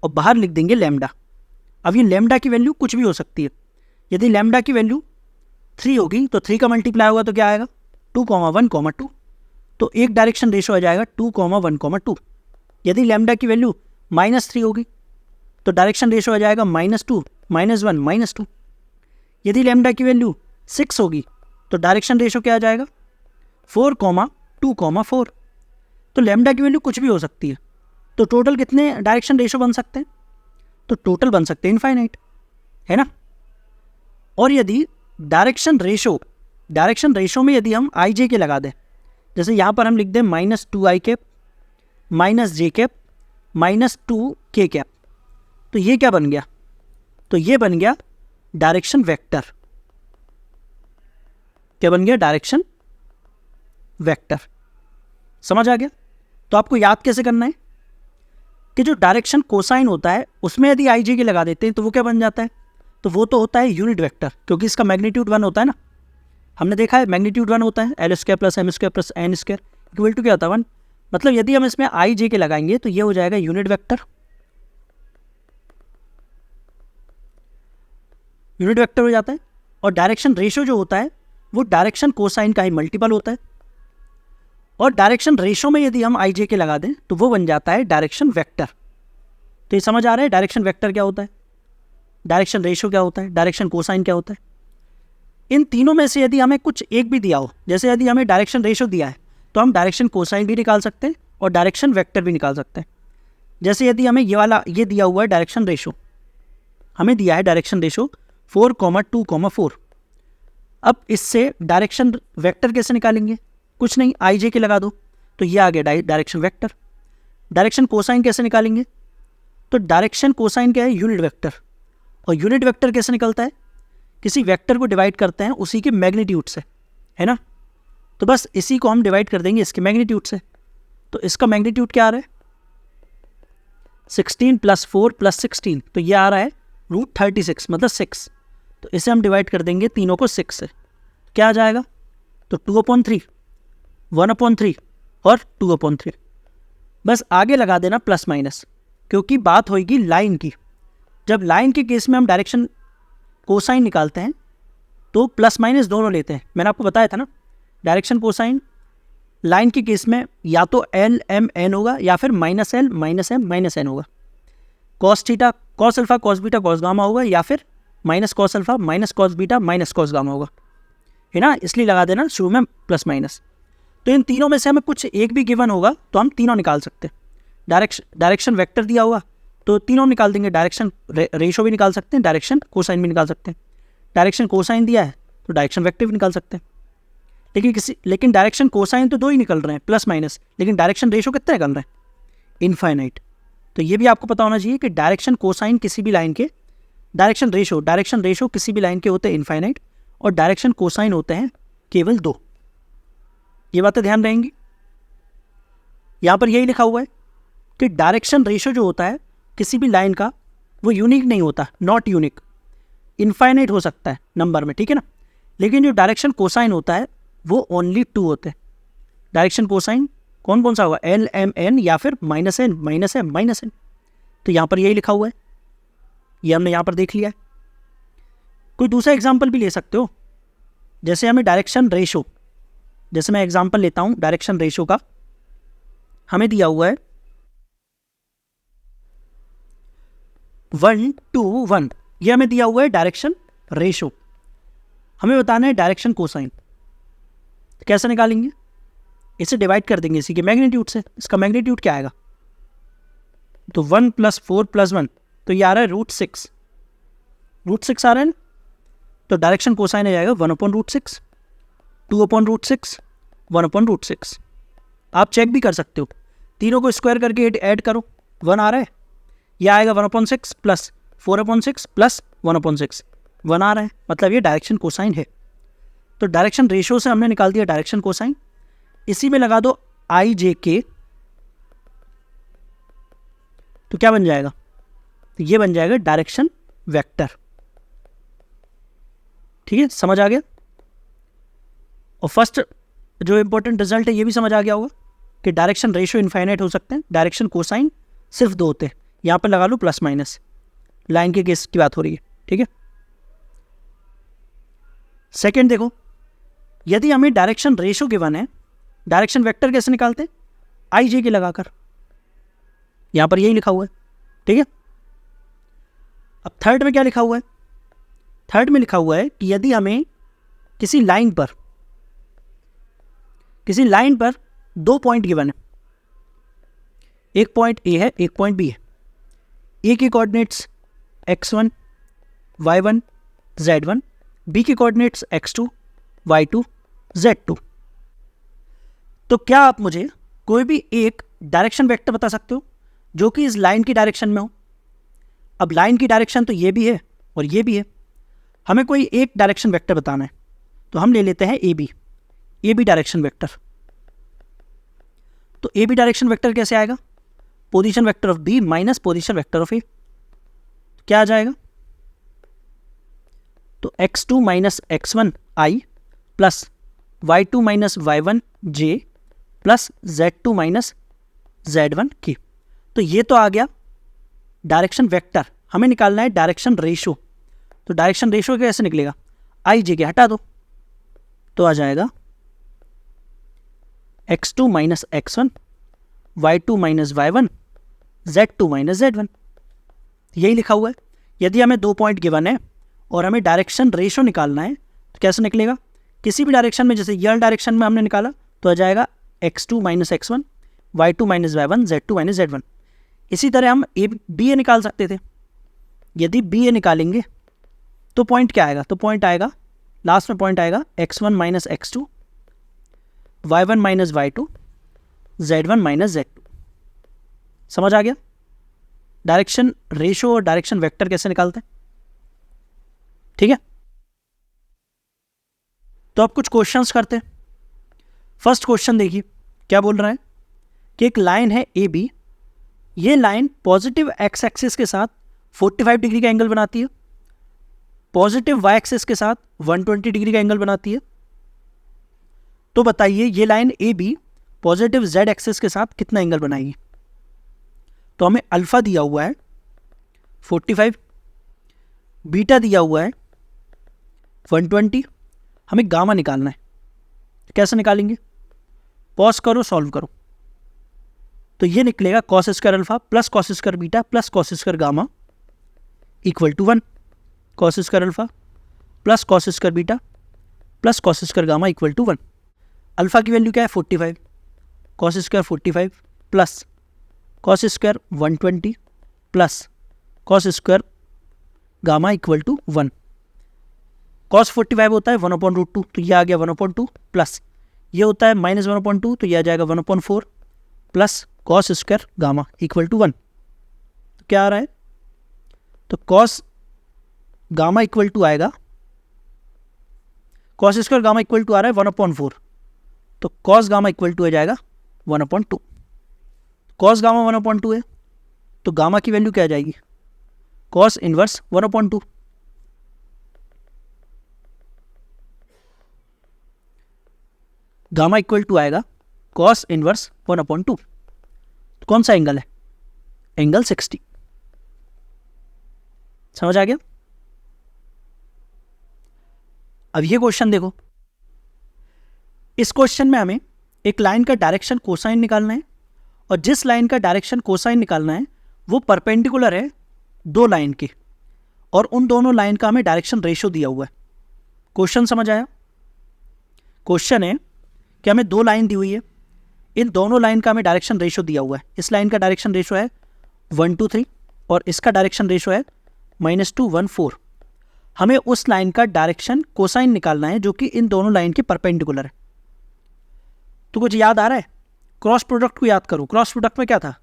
और बाहर लिख देंगे लैम्डा। अब ये लैम्डा की वैल्यू कुछ भी हो सकती है। यदि लैम्डा की वैल्यू 3 होगी तो 3 का मल्टीप्लाई होगा तो क्या आएगा, 2, 1, 2। तो एक डायरेक्शन रेशियो आ जाएगा 2, 1, 2। यदि लैम्डा की वैल्यू -3 होगी तो डायरेक्शन रेशियो आ जाएगा -2, -1, -2। यदि लैम्डा की वैल्यू 6 होगी तो डायरेक्शन रेशियो क्या आ जाएगा, 4, 2, 4। तो लैम्डा की वैल्यू कुछ भी हो सकती है। तो टोटल कितने डायरेक्शन रेशियो बन सकते हैं, तो टोटल बन सकते हैं इनफाइनाइट, है ना। और यदि डायरेक्शन रेशियो में यदि हम आई जे के लगा दें, जैसे यहाँ पर हम लिख दें -2i cap -j cap -2k cap, तो ये क्या बन गया, तो ये बन गया डायरेक्शन वेक्टर। क्या बन गया, डायरेक्शन वेक्टर। समझ आ गया? तो आपको याद कैसे करना है कि जो डायरेक्शन कोसाइन होता है उसमें यदि आई जे के लगा देते हैं तो वो क्या बन जाता है, तो वो तो होता है यूनिट वेक्टर, क्योंकि इसका मैग्नीट्यूड 1 होता है ना। हमने देखा है मैग्नीट्यूड 1 होता है, L² + M² + N² equal to क्या होता है 1। मतलब यदि हम इसमें आई जे के लगाएंगे तो ये हो जाएगा यूनिट वेक्टर। यूनिट वेक्टर हो जाता है। और डायरेक्शन रेशियो जो होता है वो डायरेक्शन कोसाइन का ही मल्टीपल होता है। और डायरेक्शन रेशियो में यदि हम आई जे के लगा दें तो वो बन जाता है डायरेक्शन वेक्टर। तो ये समझ आ रहा है डायरेक्शन वेक्टर क्या होता है, डायरेक्शन रेशियो क्या होता है, डायरेक्शन कोसाइन क्या होता है। इन तीनों में से यदि हमें कुछ एक भी दिया हो, जैसे यदि हमें डायरेक्शन रेशियो दिया है तो हम डायरेक्शन कोसाइन भी निकाल सकते हैं और डायरेक्शन वेक्टर भी निकाल सकते हैं। जैसे यदि हमें ये दिया हुआ है डायरेक्शन रेशियो, हमें दिया है डायरेक्शन रेशियो 4, 2, 4। अब इससे डायरेक्शन वेक्टर कैसे निकालेंगे, कुछ नहीं, आई जे के लगा दो तो ये आ गया डायरेक्शन वेक्टर। डायरेक्शन कोसाइन कैसे निकालेंगे, तो डायरेक्शन कोसाइन क्या है, यूनिट वेक्टर। और यूनिट वेक्टर कैसे निकलता है, किसी वेक्टर को डिवाइड करते हैं उसी के मैग्नीट्यूड से, है ना। तो बस इसी को हम डिवाइड कर देंगे इसके मैग्नीट्यूड से। तो इसका मैग्नीट्यूड क्या आ रहा है, 16 + 4 + 16, तो ये आ रहा है √36 मतलब 6। तो इसे हम डिवाइड कर देंगे तीनों को 6 से, क्या आ जाएगा, तो 2/3, 1/3 और 2/3। बस आगे लगा देना प्लस माइनस, क्योंकि बात होगी लाइन की। जब लाइन के केस में हम डायरेक्शन कोसाइन निकालते हैं तो प्लस माइनस दोनों लेते हैं। मैंने आपको बताया था ना, डायरेक्शन कोसाइन लाइन के केस में या तो L M N होगा या फिर -L -M -N होगा। Cos theta, cos alpha, cos beta, cos gamma होगा, या फिर -cos alpha -cos beta -cos gamma होगा, है ना। इसलिए लगा देना शुरू में प्लस माइनस। तो इन तीनों में से हमें कुछ एक भी गिवन होगा तो हम तीनों निकाल सकते हैं। डायरेक्शन वेक्टर दिया होगा तो तीनों निकाल देंगे, डायरेक्शन रेशियो भी निकाल सकते हैं, डायरेक्शन कोसाइन भी निकाल सकते हैं। डायरेक्शन कोसाइन दिया है तो डायरेक्शन वेक्टर भी निकाल सकते हैं। लेकिन डायरेक्शन कोसाइन तो 2 ही निकल रहे हैं प्लस माइनस, लेकिन डायरेक्शन रेशियो कितने निकल रहे हैं, इनफाइनाइट। तो ये भी आपको पता होना चाहिए कि डायरेक्शन कोसाइन किसी भी लाइन के, डायरेक्शन रेशियो किसी भी लाइन के होते हैं इनफाइनाइट, और डायरेक्शन कोसाइन होते हैं केवल 2। ये बातें ध्यान रहेंगी। यहाँ पर यही लिखा हुआ है कि डायरेक्शन रेशियो जो होता है किसी भी लाइन का वो यूनिक नहीं होता, नॉट यूनिक, इनफाइनाइट हो सकता है नंबर में, ठीक है ना। लेकिन जो डायरेक्शन कोसाइन होता है वो ओनली 2 होते हैं। डायरेक्शन कोसाइन कौन कौन सा होगा, एल एम एन या फिर minus n minus m minus n. तो यहाँ पर यही लिखा हुआ है, ये हमने यहाँ पर देख लिया है। कोई दूसरा एग्जाम्पल भी ले सकते हो, जैसे हमें डायरेक्शन रेशो, जैसे मैं एग्जाम्पल लेता हूँ डायरेक्शन रेशो का। हमें दिया हुआ है 1:1, ये हमें दिया हुआ है डायरेक्शन रेशो। हमें बताना है डायरेक्शन कोसाइन, कैसे निकालेंगे, इसे डिवाइड कर देंगे इसी के मैग्नीट्यूड से। इसका मैग्नीट्यूड क्या आएगा, तो 1 + 4 + 1, तो ये आ रहा है √6, √6 आ रहा है। तो डायरेक्शन कोसाइन आ जाएगा 1/√6, 2/√6, 1/√6। आप चेक भी कर सकते हो, तीनों को स्क्वायर करके ऐड करो, 1 आ रहा है। यह आएगा 1/6 + 4/6 + 1/6, 1 आ रहा है, मतलब ये डायरेक्शन कोसाइन है। तो डायरेक्शन रेशियो से हमने निकाल दिया डायरेक्शन कोसाइन। इसी में लगा दो IJK, तो क्या बन जाएगा, तो ये बन जाएगा डायरेक्शन वेक्टर। ठीक है, समझ आ गया। और फर्स्ट जो इंपॉर्टेंट रिजल्ट है ये भी समझ आ गया होगा कि डायरेक्शन रेशियो इनफाइनाइट हो सकते हैं, डायरेक्शन कोसाइन सिर्फ 2 होते हैं। यहाँ पर लगा लो प्लस माइनस, लाइन के केस की बात हो रही है। ठीक है, सेकंड देखो, यदि हमें डायरेक्शन रेशियो गिवन है, डायरेक्शन वेक्टर कैसे निकालते हैं, IJK लगाकर, यहां पर यही लिखा हुआ है। ठीक है, अब थर्ड में क्या लिखा हुआ है, थर्ड में लिखा हुआ है कि यदि हमें किसी लाइन पर 2 पॉइंट गिवन है, एक पॉइंट A है एक पॉइंट B है, A के coordinates x1 y1 z1, B के कोऑर्डिनेट्स x2 y2 z2। तो क्या आप मुझे कोई भी एक डायरेक्शन वेक्टर बता सकते हो जो कि इस लाइन की डायरेक्शन में हो। अब लाइन की डायरेक्शन तो ये भी है और ये भी है, हमें कोई एक डायरेक्शन वेक्टर बताना है, तो हम ले लेते हैं AB डायरेक्शन वेक्टर। तो AB डायरेक्शन वेक्टर कैसे आएगा, position vector of B minus position vector of A, क्या आ जाएगा, तो x2 - x1 I plus y2 - y1 J plus z2 - z1 K। तो ये तो आ गया डायरेक्शन वेक्टर। हमें निकालना है डायरेक्शन रेशो, तो डायरेक्शन रेशो कैसे निकलेगा, IJK हटा दो, तो आ जाएगा x2 - x1 y2 - y1 z2 - z1, यही लिखा हुआ है। यदि हमें 2 पॉइंट गिवन है और हमें डायरेक्शन रेशो निकालना है तो कैसे निकलेगा, किसी भी डायरेक्शन में, जैसे यल डायरेक्शन में हमने निकाला तो आ जाएगा x2 - x1 y2 - y1 z2 - z1। इसी तरह हम BA निकाल सकते थे। यदि BA निकालेंगे तो पॉइंट क्या आएगा, तो पॉइंट आएगा, लास्ट में पॉइंट आएगा x1 - x2 y1 - y2 z1 - z2। समझ आ गया डायरेक्शन रेशो और डायरेक्शन वेक्टर कैसे निकालते हैं। ठीक है, तो अब कुछ क्वेश्चंस करते हैं। फर्स्ट क्वेश्चन देखिए क्या बोल रहा है कि एक लाइन है AB, ये लाइन पॉजिटिव x एक्सिस के साथ 45 डिग्री का एंगल बनाती है, पॉजिटिव y एक्सिस के साथ 120 डिग्री का एंगल बनाती है। तो बताइए ये line AB positive z axis के साथ कितना एंगल बनाएगी। तो हमें अल्फा दिया हुआ है 45, बीटा दिया हुआ है 120, हमें गामा निकालना है। कैसे निकालेंगे, पॉज करो सॉल्व करो, तो ये निकलेगा cos square alpha plus cos square beta plus cos square gamma equal to 1। cos square alpha plus cos square beta plus cos square gamma equal to 1। Alpha की वैल्यू क्या है 45, cos square 45 plus cos square 120 plus cos square gamma equal to 1। cos 45 होता है 1/√2, तो ये आ गया 1/2 plus ये होता है -1/2, तो ये आ जाएगा 1/4 plus cos square gamma equal to 1। तो क्या आ रहा है, तो cos गामा इक्वल टू आएगा, cos square gamma equal to आ रहा है 1/4, तो cos गामा इक्वल टू आ जाएगा 1/2। cos गामा 1/2 है तो गामा की वैल्यू क्या आ जाएगी, cos inverse 1/2। Gamma equal to आएगा कॉस इनवर्स 1/2। तो कौन सा एंगल है? एंगल 60। समझ आ गया? अब ये क्वेश्चन देखो, इस क्वेश्चन में हमें एक लाइन का डायरेक्शन कोसाइन निकालना है, और जिस लाइन का डायरेक्शन कोसाइन निकालना है वो परपेंडिकुलर है दो लाइन के, और उन दोनों लाइन का हमें डायरेक्शन रेशियो दिया हुआ है। क्वेश्चन समझ आया? क्वेश्चन है कि हमें दो लाइन दी हुई है, इन दोनों लाइन का हमें डायरेक्शन रेशियो दिया हुआ है। इस लाइन का डायरेक्शन रेशियो है 1:3 और इसका डायरेक्शन रेशियो है -2:1:4। हमें उस लाइन का डायरेक्शन कोसाइन निकालना है जो कि इन दोनों लाइन के परपेंडिकुलर है। तो कुछ याद आ रहा है? क्रॉस प्रोडक्ट को याद करो। क्रॉस प्रोडक्ट में क्या था?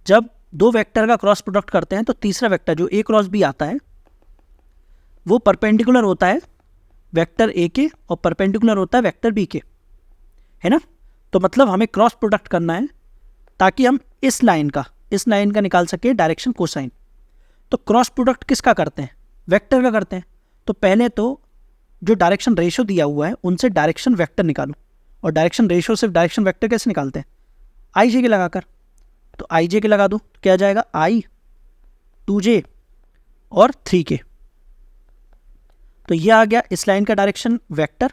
जब दो वेक्टर का क्रॉस प्रोडक्ट करते हैं तो तीसरा वेक्टर जो ए क्रॉस बी आता है वो परपेंडिकुलर होता है वेक्टर ए के और परपेंडिकुलर होता है वेक्टर बी के, है ना? तो मतलब हमें क्रॉस प्रोडक्ट करना है ताकि हम इस लाइन का निकाल सके डायरेक्शन कोसाइन। तो क्रॉस प्रोडक्ट किसका करते हैं? वेक्टर का करते हैं। तो पहले तो जो डायरेक्शन रेशियो दिया हुआ है उनसे डायरेक्शन वेक्टर निकालो, और डायरेक्शन रेशियो से डायरेक्शन वेक्टर कैसे निकालते हैं? आई जे के लगाकर। तो आई जे के लगा दो तो क्या जाएगा? आई 2j और 3k। तो ये आ गया इस लाइन का डायरेक्शन वेक्टर,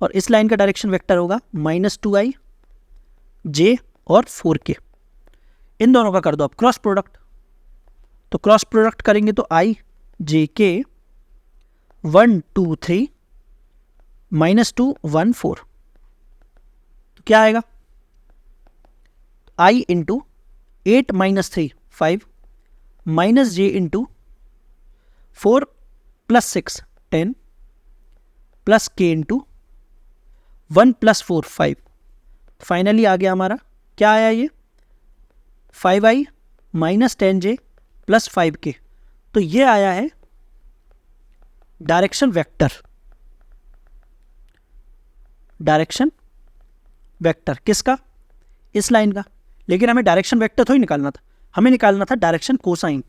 और इस लाइन का डायरेक्शन वेक्टर होगा -2i j और 4k। इन दोनों का कर दो आप क्रॉस प्रोडक्ट। तो क्रॉस प्रोडक्ट करेंगे तो i j k 1 2 3 -2 1 4। तो क्या आएगा? i into 8 - 3 5 -j into 4 + 6 10 + k into 1 + 4 5। Finally आ गया हमारा, क्या आया ये? 5i - 10j + 5k। तो ये आया है डायरेक्शन वेक्टर। डायरेक्शन वेक्टर किसका? इस लाइन का। लेकिन हमें डायरेक्शन वेक्टर थोड़ी निकालना था, हमें निकालना था डायरेक्शन कोसाइन।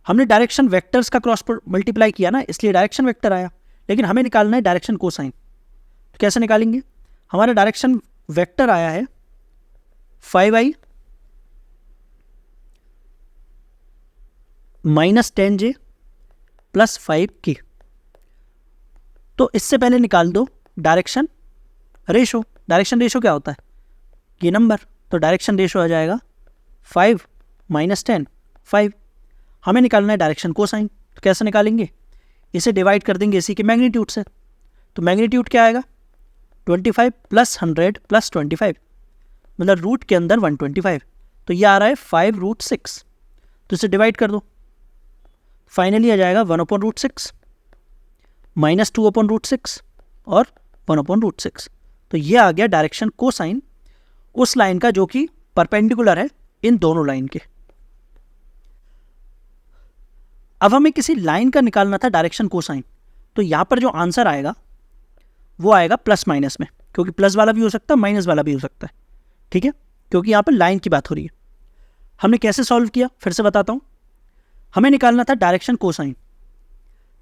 हमने डायरेक्शन वेक्टर्स का क्रॉस मल्टीप्लाई किया ना, इसलिए डायरेक्शन वेक्टर आया, लेकिन हमें निकालना है डायरेक्शन कोसाइन। तो कैसे निकालेंगे? हमारा डायरेक्शन वेक्टर आया है 5i - 10j + 5k। तो इससे पहले निकाल दो डायरेक्शन रेशो। डायरेक्शन रेशो क्या होता है? ये नंबर। तो डायरेक्शन रेशो आ जाएगा 5 - 10 5। हमें निकालना है डायरेक्शन कोसाइन। तो कैसे निकालेंगे? इसे डिवाइड कर देंगे इसी के मैग्नीट्यूड से। तो मैग्नीट्यूड क्या आएगा? 25 + 100 + 25, मतलब रूट के अंदर 125। तो ये आ रहा है 5√6। तो इसे डिवाइड कर दो, फाइनली आ जाएगा 1/√6 -2/√6 और 1/√6। तो ये आ गया डायरेक्शन कोसाइन उस लाइन का जो कि परपेंडिकुलर है इन दोनों लाइन के। अब हमें किसी लाइन का निकालना था डायरेक्शन कोसाइन। तो यहाँ पर जो आंसर आएगा वो आएगा प्लस माइनस में, क्योंकि प्लस वाला भी हो सकता है माइनस वाला भी हो सकता है, ठीक है? क्योंकि यहाँ पर लाइन की बात हो रही है। हमने कैसे सॉल्व किया फिर से बताता हूँ। हमें निकालना था डायरेक्शन कोसाइन।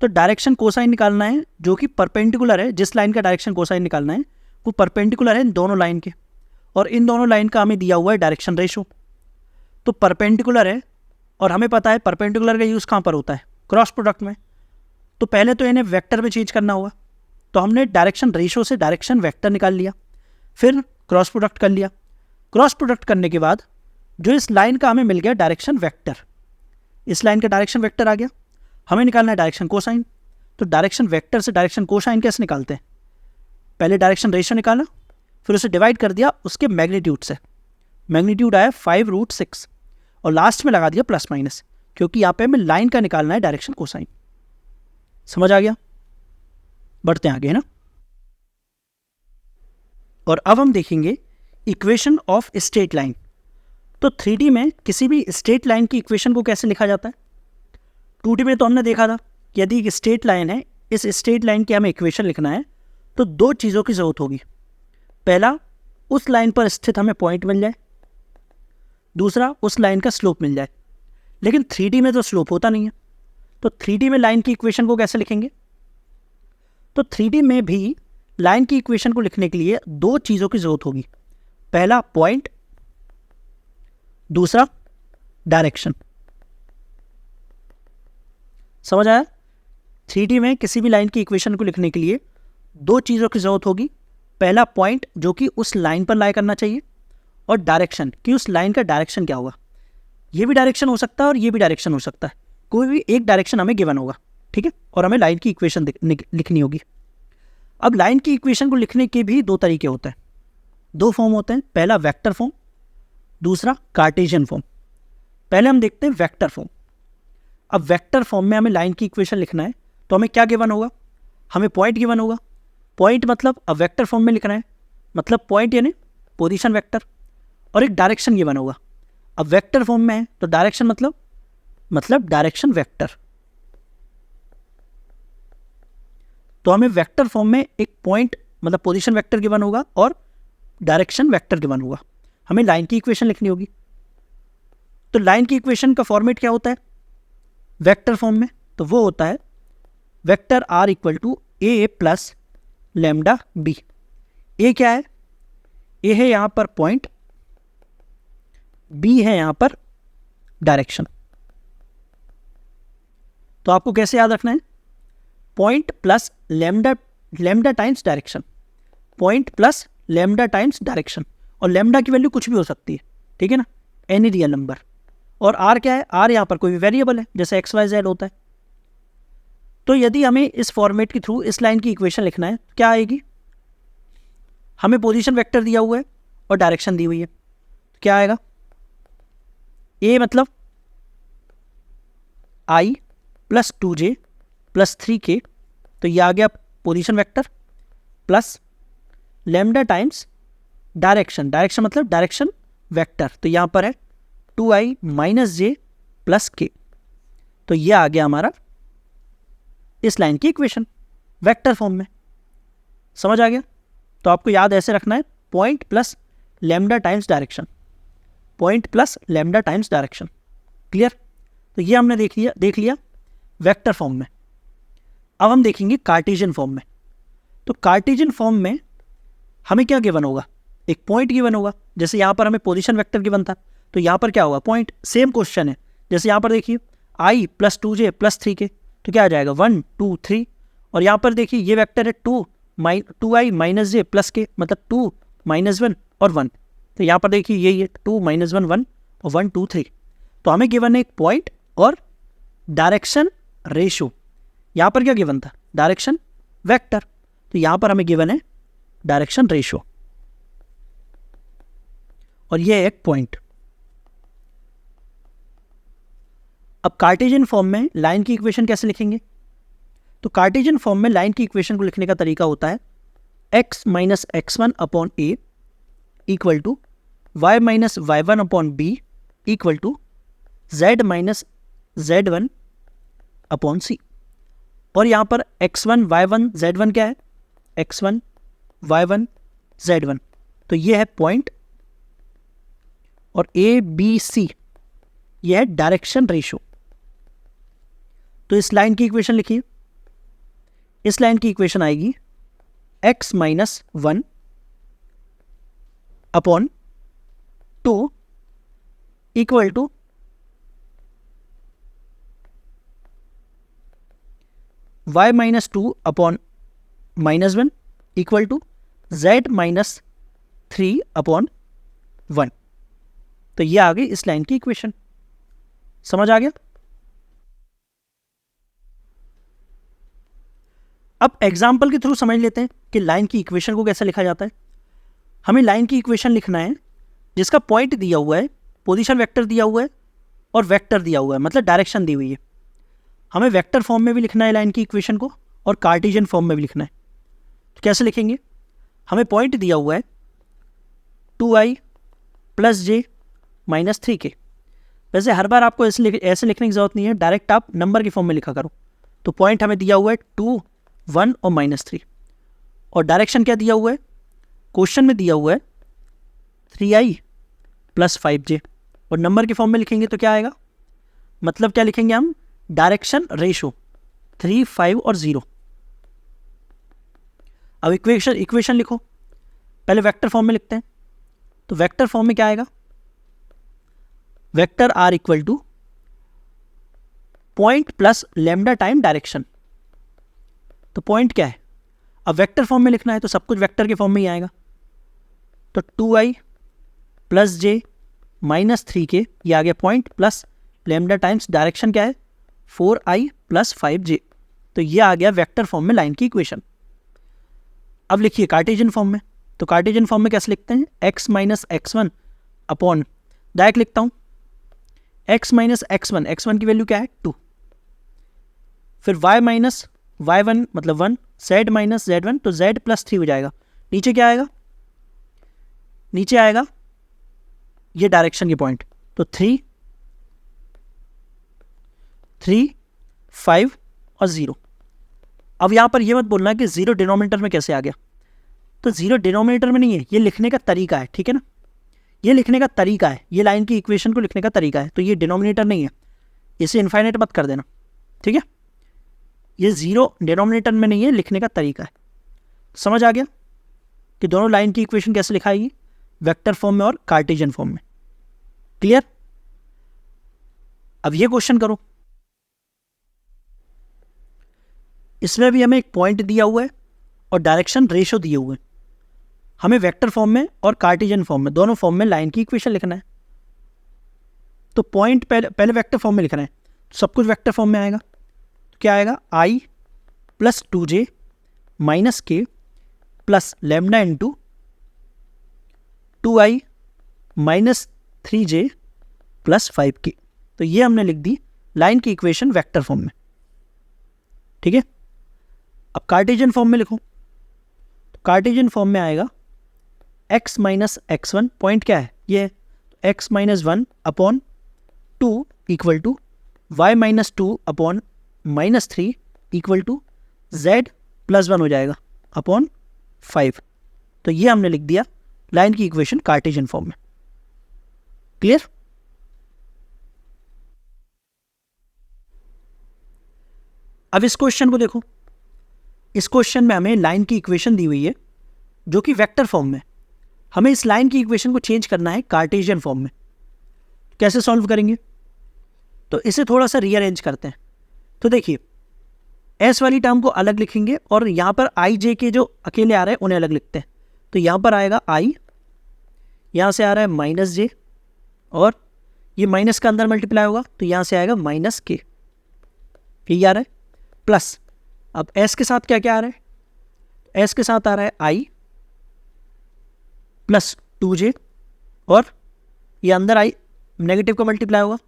तो डायरेक्शन कोसाइन निकालना है जो कि परपेंडिकुलर है, जिस लाइन का डायरेक्शन कोसाइन निकालना है वो परपेंडिकुलर है इन दोनों लाइन के, और इन दोनों लाइन का हमें दिया हुआ है डायरेक्शन रेशो। तो परपेंडिकुलर है, और हमें पता है परपेंडिकुलर का यूज़ कहाँ पर होता है? क्रॉस प्रोडक्ट में। तो पहले तो इन्हें वेक्टर में चेंज करना होगा, तो हमने डायरेक्शन रेशो से डायरेक्शन वेक्टर निकाल लिया, फिर क्रॉस प्रोडक्ट कर लिया। क्रॉस प्रोडक्ट करने के बाद जो इस लाइन का हमें मिल गया डायरेक्शन वेक्टर, इस लाइन का डायरेक्शन वेक्टर आ गया। हमें निकालना है डायरेक्शन कोसाइन। तो डायरेक्शन वेक्टर से डायरेक्शन कोसाइन कैसे निकालते हैं? पहले डायरेक्शन रेशो निकाला, फिर उसे डिवाइड कर दिया उसके मैग्नीट्यूड से। मैग्नीट्यूड आया 5√6 और लास्ट में लगा दिया प्लस माइनस, क्योंकि यहाँ पे हमें लाइन का निकालना है डायरेक्शन कोसाइन। समझ आ गया? बढ़ते हैं आगे, है ना? और अब हम देखेंगे इक्वेशन ऑफ स्ट्रेट लाइन। तो 3D में किसी भी स्ट्रेट लाइन की इक्वेशन को कैसे लिखा जाता है? 2D में तो हमने देखा था कि यदि एक स्ट्रेट लाइन है, इस स्ट्रेट लाइन की हमें इक्वेशन लिखना है तो दो चीज़ों की ज़रूरत होगी। पहला, उस लाइन पर स्थित हमें पॉइंट मिल जाए, दूसरा उस लाइन का स्लोप मिल जाए। लेकिन 3D में तो स्लोप होता नहीं है, तो 3D में लाइन की इक्वेशन को कैसे लिखेंगे? तो 3D में भी लाइन की इक्वेशन को लिखने के लिए दो चीज़ों की जरूरत होगी, पहला पॉइंट, दूसरा डायरेक्शन। समझ आया? 3D में किसी भी लाइन की इक्वेशन को लिखने के लिए दो चीज़ों की जरूरत होगी, पहला पॉइंट जो कि उस लाइन पर लाई करना चाहिए, और डायरेक्शन कि उस लाइन का डायरेक्शन क्या होगा। ये भी डायरेक्शन हो सकता है और ये भी डायरेक्शन हो सकता है, कोई भी एक डायरेक्शन हमें गिवन होगा, ठीक है, और हमें लाइन की इक्वेशन लिखनी होगी। अब लाइन की इक्वेशन को लिखने के भी दो तरीके होते हैं, दो फॉर्म होते हैं, पहला वेक्टर फॉर्म, दूसरा कार्टेशियन फॉर्म। पहले हम देखते हैं वेक्टर फॉर्म। अब वेक्टर फॉर्म में हमें लाइन की इक्वेशन लिखना है तो हमें क्या गिवन होगा, हमें पॉइंट गिवन होगा। पॉइंट मतलब अब वेक्टर फॉर्म में लिखना है मतलब पॉइंट यानी पोजीशन वेक्टर, और एक डायरेक्शन गिवन होगा। अब वेक्टर फॉर्म में है तो डायरेक्शन मतलब डायरेक्शन वेक्टर। तो हमें वेक्टर फॉर्म में एक पॉइंट मतलब पोजीशन वेक्टर गिवन होगा और डायरेक्शन वेक्टर गिवन होगा। हमें लाइन की इक्वेशन लिखनी होगी। तो लाइन की इक्वेशन का फॉर्मेट क्या होता है वेक्टर फॉर्म में, तो वो होता है vector are equal to A plus lambda B. A क्या है, ए है यहां पर पॉइंट, बी है यहां पर डायरेक्शन। तो आपको कैसे याद रखना है, point plus lambda times direction, point plus lambda times direction, और लैम्डा की वैल्यू कुछ भी हो सकती है, ठीक है ना, एनी रियल नंबर। और आर क्या है, आर यहां पर कोई भी वेरिएबल है जैसे एक्स वाई जेड होता है। तो यदि हमें इस फॉर्मेट के थ्रू इस लाइन की इक्वेशन लिखना है क्या आएगी, हमें पोजीशन वेक्टर दिया हुआ है और डायरेक्शन दी हुई है, तो क्या आएगा, ए मतलब आई प्लस 2j प्लस 3k, तो ये आ गया position vector, plus lambda times direction, direction मतलब डायरेक्शन वेक्टर, तो यहां पर है 2i minus j plus k। तो ये आ गया हमारा इस लाइन की इक्वेशन वेक्टर फॉर्म में। समझ आ गया? तो आपको याद ऐसे रखना है, point plus lambda times direction, point plus lambda times direction. Clear? तो ये हमने देख लिया वेक्टर फॉर्म में। अब हम देखेंगे कार्टेशियन फॉर्म में। तो कार्टेशियन फॉर्म में हमें क्या गिवन होगा, एक पॉइंट गिवन होगा, जैसे यहाँ पर हमें पोजीशन वेक्टर गिवन था, तो यहाँ पर क्या होगा, पॉइंट। सेम क्वेश्चन है, जैसे यहाँ पर देखिए i plus 2j plus 3k, तो क्या आ जाएगा 1 2 3, और यहाँ पर देखिए ये वेक्टर है 2i minus j plus k, मतलब 2 माइनस 1 और 1, तो यहाँ पर देखिए यही है 2 माइनस 1 1 और 1 2 3। तो हमें गिवन है एक पॉइंट और डायरेक्शन रेशो। यहाँ पर क्या गिवन था, डायरेक्शन वेक्टर, तो यहाँ पर हमें गिवन है डायरेक्शन रेशो, और ये एक पॉइंट। अब कार्टेशियन फॉर्म में लाइन की इक्वेशन कैसे लिखेंगे, तो कार्टेशियन फॉर्म में लाइन की इक्वेशन को लिखने का तरीका होता है x minus x1 upon A equal to y minus y1 upon B equal to z minus z1 upon C. और यहाँ पर x1 y1 z1 क्या है, x1 y1 z1, तो ये है पॉइंट, और ए बी सी ये है डायरेक्शन रेशो। तो इस लाइन की इक्वेशन लिखिए, इस लाइन की इक्वेशन आएगी x minus 1 upon 2 equal to y minus 2 upon minus 1 equal to z minus 3 upon 1। तो ये आ गई इस लाइन की इक्वेशन। समझ आ गया? अब एग्जाम्पल के थ्रू समझ लेते हैं कि लाइन की इक्वेशन को कैसे लिखा जाता है। हमें लाइन की इक्वेशन लिखना है जिसका पॉइंट दिया हुआ है, पोजीशन वेक्टर दिया हुआ है और वेक्टर दिया हुआ है, मतलब डायरेक्शन दी हुई है। हमें वेक्टर फॉर्म में भी लिखना है लाइन की इक्वेशन को और कार्टेशियन फॉर्म में भी लिखना है। तो कैसे लिखेंगे, हमें पॉइंट दिया हुआ है 2i plus j minus 3k। वैसे हर बार आपको ऐसे लिखने की जरूरत नहीं है, डायरेक्ट आप नंबर की फॉर्म में लिखा करो। तो पॉइंट हमें दिया हुआ है 2 1 और माइनस 3, और डायरेक्शन क्या दिया हुआ है, क्वेश्चन में दिया हुआ है 3i प्लस 5j, और नंबर की फॉर्म में लिखेंगे तो क्या आएगा, मतलब क्या लिखेंगे हम, डायरेक्शन रेशो 3 5 और 0। अब इक्वेशन लिखो, पहले वेक्टर फॉर्म में लिखते हैं। तो वेक्टर फॉर्म में क्या आएगा, vector are equal to point plus lambda time direction. तो पॉइंट क्या है, अब वेक्टर फॉर्म में लिखना है तो सब कुछ वेक्टर के फॉर्म में ही आएगा। तो 2i प्लस जे माइनस 3k, ये आ गया point, plus lambda times direction क्या है 4i प्लस 5j। तो ये आ गया वेक्टर फॉर्म में लाइन की इक्वेशन। अब लिखिए कार्टेशियन फॉर्म में। तो कार्टेशियन फॉर्म में कैसे लिखते हैं, x minus x1 upon, direct लिखता हूँ x माइनस x1 की वैल्यू क्या है 2, फिर y माइनस y1 मतलब 1, z माइनस z1 तो z प्लस 3 हो जाएगा। नीचे क्या आएगा, नीचे आएगा ये डायरेक्शन के पॉइंट, तो 3, 5 और 0। अब यहाँ पर ये मत बोलना कि 0 डिनोमिनेटर में कैसे आ गया, तो 0 डिनोमिनेटर में नहीं है, ये लिखने का तरीका है, ठीक है ना, ये लिखने का तरीका है, ये लाइन की इक्वेशन को लिखने का तरीका है। तो ये डिनोमिनेटर नहीं है, इसे इन्फाइनाइट मत कर देना, ठीक है। ये 0 डिनोमिनेटर में नहीं है, लिखने का तरीका है। समझ आ गया कि दोनों लाइन की इक्वेशन कैसे लिखाएगी, वेक्टर फॉर्म में और कार्टेशियन फॉर्म में। क्लियर। अब ये क्वेश्चन करो, इसमें भी हमें एक पॉइंट दिया हुआ है और डायरेक्शन रेशो दिए हुए हैं। हमें वेक्टर फॉर्म में और कार्टेशियन फॉर्म में, दोनों फॉर्म में लाइन की इक्वेशन लिखना है। तो पॉइंट पहले वेक्टर फॉर्म में लिखना है, सब कुछ वेक्टर फॉर्म में आएगा। तो क्या आएगा, i plus 2j minus k plus lambda into 2i minus 3j plus 5k। तो ये हमने लिख दी लाइन की इक्वेशन वेक्टर फॉर्म में, ठीक है। अब कार्टेशियन फॉर्म में लिखो, तो कार्टेशियन फॉर्म में आएगा x माइनस x1, पॉइंट क्या है ये, तो x minus 1 upon 2 equal to y minus 2 upon minus 3 equal to z plus 1 हो जाएगा अपॉन 5। तो ये हमने लिख दिया लाइन की इक्वेशन कार्टेशियन फॉर्म में। क्लियर। अब इस क्वेश्चन को देखो, इस क्वेश्चन में हमें लाइन की इक्वेशन दी हुई है जो कि वेक्टर फॉर्म में, हमें इस लाइन की इक्वेशन को चेंज करना है कार्टेशियन फॉर्म में। कैसे सॉल्व करेंगे, तो इसे थोड़ा सा रीअरेंज करते हैं। तो देखिए एस वाली टर्म को अलग लिखेंगे और यहाँ पर आई जे के जो अकेले आ रहे हैं उन्हें अलग लिखते हैं। तो यहाँ पर आएगा आई, यहाँ से आ रहा है माइनस जे, और ये माइनस का अंदर मल्टीप्लाई होगा तो यहाँ से आएगा माइनस के, ये आ रहा है प्लस। अब एस के साथ क्या क्या आ रहा है, एस के साथ आ रहा है आई प्लस 2j, और ये अंदर आई नेगेटिव का मल्टीप्लाई होगा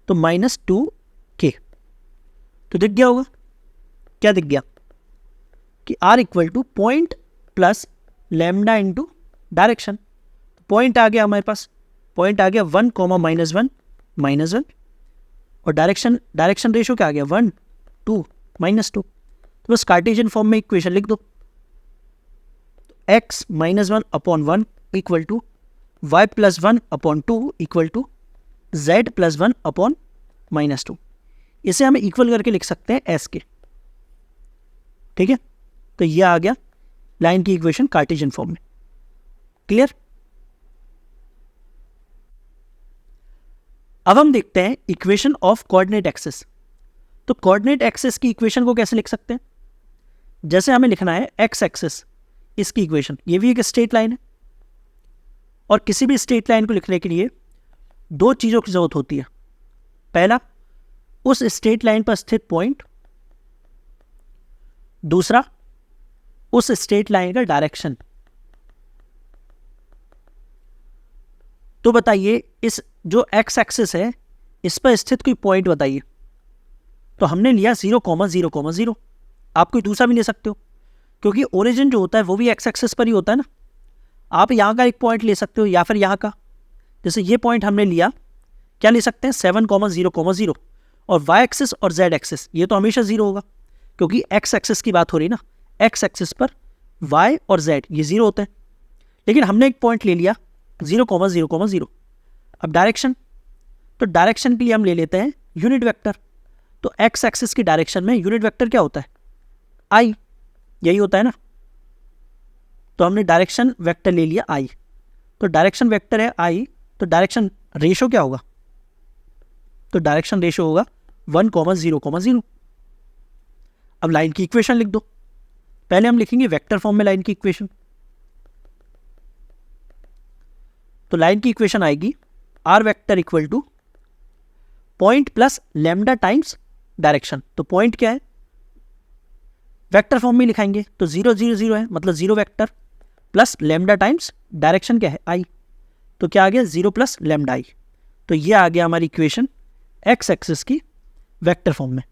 तो माइनस 2k। तो दिख गया होगा, क्या दिख गया कि r equal to point plus lambda into direction. Point आ गया हमारे पास, पॉइंट आ गया 1 -1 -1, और डायरेक्शन रेशो क्या आ गया 1 2 -2। तो बस कार्टेशियन फॉर्म में इक्वेशन लिख दो, x minus 1 upon 1 equal to y plus 1 upon 2 equal to z plus 1 upon -2। इसे हम इक्वल करके लिख सकते हैं s के, ठीक है। तो ये आ गया लाइन की इक्वेशन कार्टेशियन फॉर्म में। क्लियर। अब हम देखते हैं इक्वेशन ऑफ कोऑर्डिनेट एक्सिस। तो कोऑर्डिनेट एक्सिस की इक्वेशन को कैसे लिख सकते हैं, जैसे हमें लिखना है एक्स एक्सिस, इसकी इक्वेशन, ये भी एक स्ट्रेट लाइन है, और किसी भी स्ट्रेट लाइन को लिखने के लिए दो चीज़ों की जरूरत होती है। पहला, उस स्ट्रेट लाइन पर स्थित पॉइंट, दूसरा उस स्ट्रेट लाइन का डायरेक्शन। तो बताइए इस जो एक्स एक्सिस है इस पर स्थित कोई पॉइंट बताइए। तो हमने लिया 0,0,0, आप कोई दूसरा भी ले सकते हो, क्योंकि ओरिजिन जो होता है वो भी एक्स एक्सिस पर ही होता है ना। आप यहाँ का एक पॉइंट ले सकते हो या फिर यहाँ का, जैसे ये पॉइंट हमने लिया, क्या ले सकते हैं 7,0,0, और वाई एक्सिस और जेड एक्सिस ये तो हमेशा 0 होगा, क्योंकि एक्स एक्सिस की बात हो रही ना, एक्स एक्सिस पर वाई और जेड ये 0 होते हैं। लेकिन हमने एक पॉइंट ले लिया 0,0,0। अब डायरेक्शन, तो डायरेक्शन के लिए हम ले लेते हैं यूनिट वेक्टर। तो एक्स एक्सिस की डायरेक्शन में यूनिट वेक्टर क्या होता है, आई, यही होता है ना। तो हमने डायरेक्शन वेक्टर ले लिया आई, तो डायरेक्शन वेक्टर है आई, तो डायरेक्शन रेशो क्या होगा, तो डायरेक्शन रेशो होगा 1,0,0. अब लाइन की इक्वेशन लिख दो. पहले हम लिखेंगे वेक्टर फॉर्म में लाइन की इक्वेशन. तो लाइन की इक्वेशन आएगी r vector equal to point plus lambda times direction. तो पॉइंट क्या है, वेक्टर फॉर्म में लिखाएंगे तो 0 0 0 है, मतलब 0 vector plus lambda times direction क्या है आई. तो क्या आ गया 0 प्लस लैम्डा आई. तो ये आ गया हमारी इक्वेशन एक्स एक्सिस की वेक्टर फॉर्म में.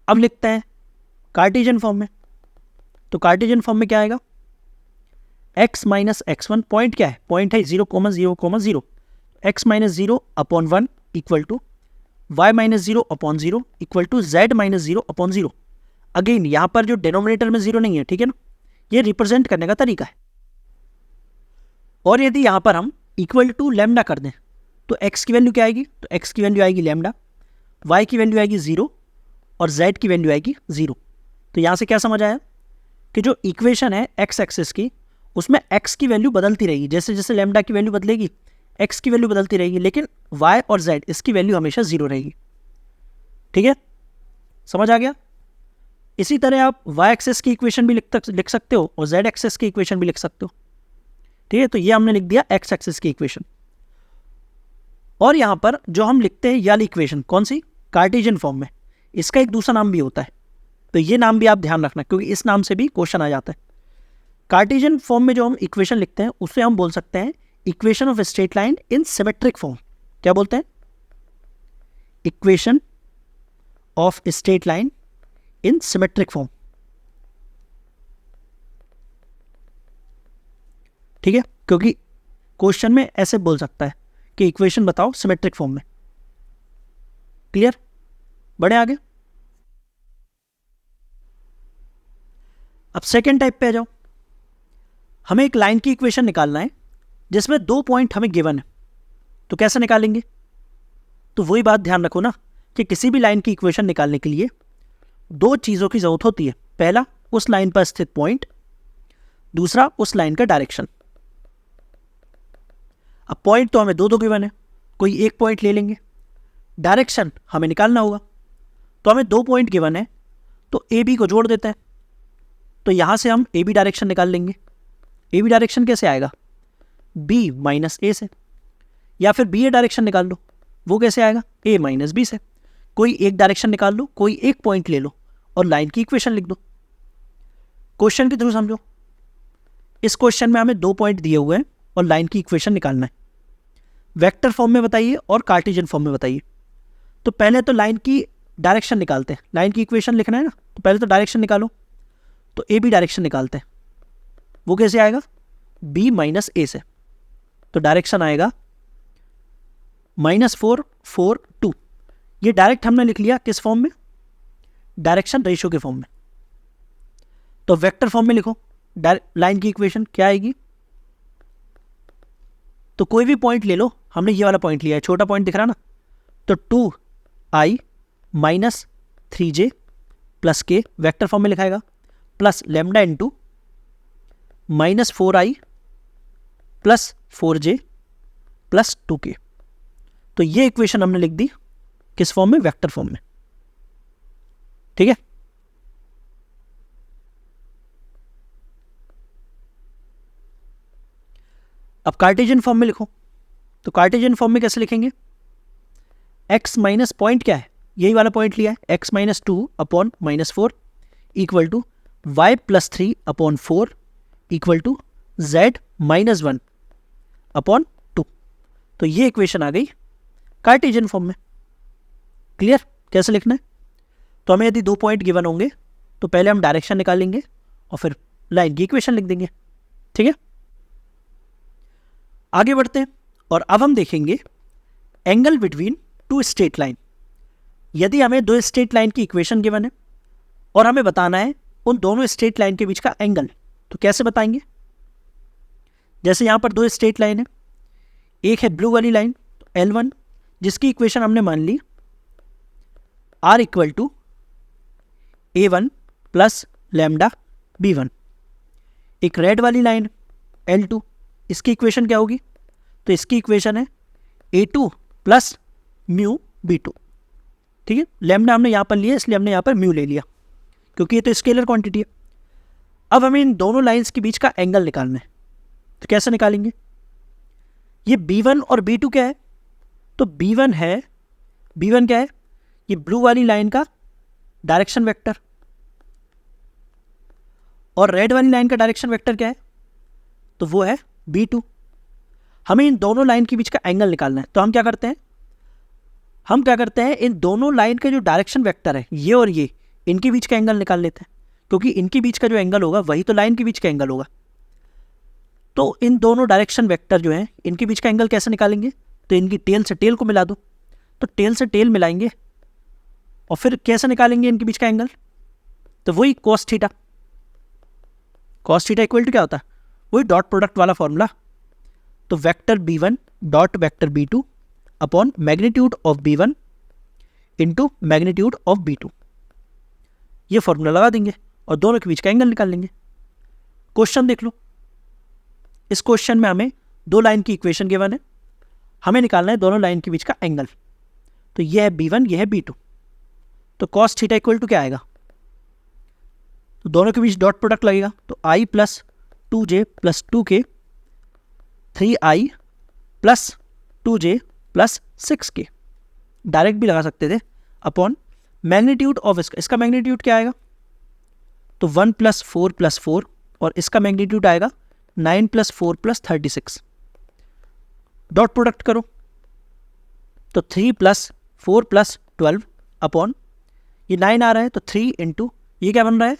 अब लिखते हैं कार्टेशियन फॉर्म में. तो कार्टेशियन फॉर्म में क्या आएगा, x माइनस x1. पॉइंट क्या है, पॉइंट है 0,0,0. x minus 0 upon 1 equal to y minus 0 upon 0 equal to z minus 0 upon 0. Again यहाँ पर जो डिनोमिनेटर में 0 नहीं है, ठीक है ना, ये रिप्रेजेंट करने का तरीका है. और यदि यहाँ पर हम इक्वल टू लैम्डा कर दें तो x की वैल्यू क्या आएगी, तो x की वैल्यू आएगी लैम्डा, y की वैल्यू आएगी 0 और z की वैल्यू आएगी 0. तो यहाँ से क्या समझ आया कि जो इक्वेशन है x एक्सिस की, उसमें x की वैल्यू बदलती रहेगी. जैसे जैसे लैम्डा की वैल्यू बदलेगी x की वैल्यू बदलती रहेगी, लेकिन y और z इसकी वैल्यू हमेशा 0 रहेगी. ठीक है, समझ आ गया. इसी तरह आप y एक्सिस की इक्वेशन भी लिख सकते हो और z एक्सिस की इक्वेशन भी लिख सकते हो. ठीक है, तो ये हमने लिख दिया x एक्सिस की इक्वेशन. और यहाँ पर जो हम लिखते हैं ये वाली इक्वेशन कौन सी, कार्टेशियन फॉर्म में, इसका एक दूसरा नाम भी होता है. तो ये नाम भी आप ध्यान रखना, क्योंकि इस नाम से भी क्वेश्चन आ जाता है. कार्टेशियन फॉर्म में जो हम इक्वेशन लिखते हैं उसे हम बोल सकते हैं equation of straight line in symmetric form. क्या बोलते हैं, equation of straight line in symmetric form. ठीक है, क्योंकि क्वेश्चन में ऐसे बोल सकता है कि इक्वेशन बताओ सिमेट्रिक फॉर्म में. क्लियर, बढ़े आगे. अब सेकेंड टाइप पे आ जाओ. हमें एक लाइन की इक्वेशन निकालना है जिसमें 2 पॉइंट हमें गिवन है. तो कैसे निकालेंगे, तो वही बात ध्यान रखो ना कि किसी भी लाइन की इक्वेशन निकालने के लिए 2 चीज़ों की ज़रूरत होती है. पहला, उस लाइन पर स्थित पॉइंट, दूसरा उस लाइन का डायरेक्शन. अब पॉइंट तो हमें 2 गिवन है, कोई एक पॉइंट ले लेंगे. डायरेक्शन हमें निकालना होगा, तो हमें 2 पॉइंट गिवन है, तो ए बी को जोड़ देते हैं. तो यहाँ से हम ए बी डायरेक्शन निकाल लेंगे. ए बी डायरेक्शन कैसे आएगा, बी माइनस ए से. या फिर बी ए डायरेक्शन निकाल लो, वो कैसे आएगा, ए माइनस बी से. कोई एक डायरेक्शन निकाल लो, कोई एक पॉइंट ले लो और लाइन की इक्वेशन लिख दो. क्वेश्चन के थ्रू समझो. इस क्वेश्चन में हमें 2 पॉइंट दिए हुए हैं और लाइन की इक्वेशन निकालना है. वेक्टर फॉर्म में बताइए और कार्टेशियन फॉर्म में बताइए. तो पहले तो लाइन की डायरेक्शन निकालते हैं. लाइन की इक्वेशन लिखना है ना, तो पहले तो डायरेक्शन निकालो. तो ए बी डायरेक्शन निकालते हैं, वो कैसे आएगा, बी माइनस ए से. तो डायरेक्शन आएगा -4 4 2. ये डायरेक्ट हमने लिख लिया किस फॉर्म में, डायरेक्शन रेशियो के फॉर्म में. तो वेक्टर फॉर्म में लिखो लाइन की इक्वेशन क्या आएगी. तो कोई भी पॉइंट ले लो, हमने ये वाला पॉइंट लिया है, छोटा पॉइंट दिख रहा ना. तो 2i minus 3j plus K vector form में लिखाएगा, plus lambda into -4i plus 4j plus 2k. तो ये इक्वेशन हमने लिख दी किस फॉर्म में, वेक्टर फॉर्म में. ठीक है, अब कार्टेशियन फॉर्म में लिखो. तो कार्टेशियन फॉर्म में कैसे लिखेंगे, x माइनस पॉइंट क्या है, यही वाला पॉइंट लिया है, x minus 2 upon -4 equal to y plus 3 upon 4 equal to z minus 1 upon 2. तो ये इक्वेशन आ गई कार्टेशियन फॉर्म में. क्लियर, कैसे लिखना है. तो हमें यदि 2 पॉइंट गिवन होंगे तो पहले हम डायरेक्शन निकालेंगे और फिर लाइन की इक्वेशन लिख देंगे. ठीक है, आगे बढ़ते हैं और अब हम देखेंगे एंगल बिटवीन 2 स्ट्रेट लाइन. यदि हमें 2 स्ट्रेट लाइन की इक्वेशन गिवन है और हमें बताना है उन दोनों स्ट्रेट लाइन के बीच का एंगल, तो कैसे बताएंगे. जैसे यहां पर 2 स्ट्रेट लाइन है, एक है ब्लू वाली लाइन L1, जिसकी इक्वेशन हमने मान ली R equal to A1 plus lambda B1. एक रेड वाली लाइन L2, इसकी इक्वेशन क्या होगी? तो इसकी इक्वेशन है A2 प्लस म्यू B2, ठीक है। लैम्डा हमने यहाँ पर लिया इसलिए हमने यहाँ पर म्यू ले लिया क्योंकि ये तो स्केलर क्वांटिटी है। अब हमें इन दोनों लाइंस के बीच का एंगल निकालना है, तो कैसे निकालेंगे? ये B1 और B2 क्या है? तो B1 क्या है? ये ब्लू वाली लाइन का डायरेक्शन वेक्टर, और रेड वाली लाइन का डायरेक्शन वेक्टर क्या है? तो वो है B2। हमें इन दोनों लाइन के बीच का एंगल निकालना है, तो हम क्या करते हैं इन दोनों लाइन के जो डायरेक्शन वेक्टर है ये और ये, इनके बीच का एंगल निकाल लेते हैं, क्योंकि इनके बीच का जो एंगल होगा वही तो लाइन के बीच का एंगल होगा। तो इन दोनों डायरेक्शन वेक्टर जो हैं इनके बीच का एंगल कैसे निकालेंगे? तो इनकी टेल से टेल को मिला दो, तो टेल से टेल मिलाएंगे और फिर कैसे निकालेंगे इनके बीच का एंगल? तो वही कॉस थीटा इक्वल टू क्या होता है? वही डॉट प्रोडक्ट वाला फॉर्मूला। तो vector B1 dot vector B2 upon magnitude of B1 into magnitude of B2, ये फॉर्मूला लगा देंगे और दोनों के बीच का एंगल निकाल लेंगे। क्वेश्चन देख लो, इस क्वेश्चन में हमें दो लाइन की इक्वेशन गिवन है, हमें निकालना है दोनों लाइन के बीच का एंगल। तो ये है B1, ये है B2, तो कॉस थीटा इक्वल टू क्या आएगा? तो दोनों के बीच डॉट प्रोडक्ट लगेगा, तो I plus 2j plus 2k 3I plus 2j plus 6k, direct भी लगा सकते थे, अपॉन मैग्नीट्यूड ऑफ इसका मैग्नीट्यूड क्या आएगा? तो 1 प्लस 4 प्लस 4, और इसका मैग्नीट्यूड आएगा 9 प्लस 4 प्लस 36। डॉट प्रोडक्ट करो तो 3 प्लस 4 प्लस 12 अपॉन ये 9 आ रहा है, तो 3 इंटू ये क्या बन रहा है?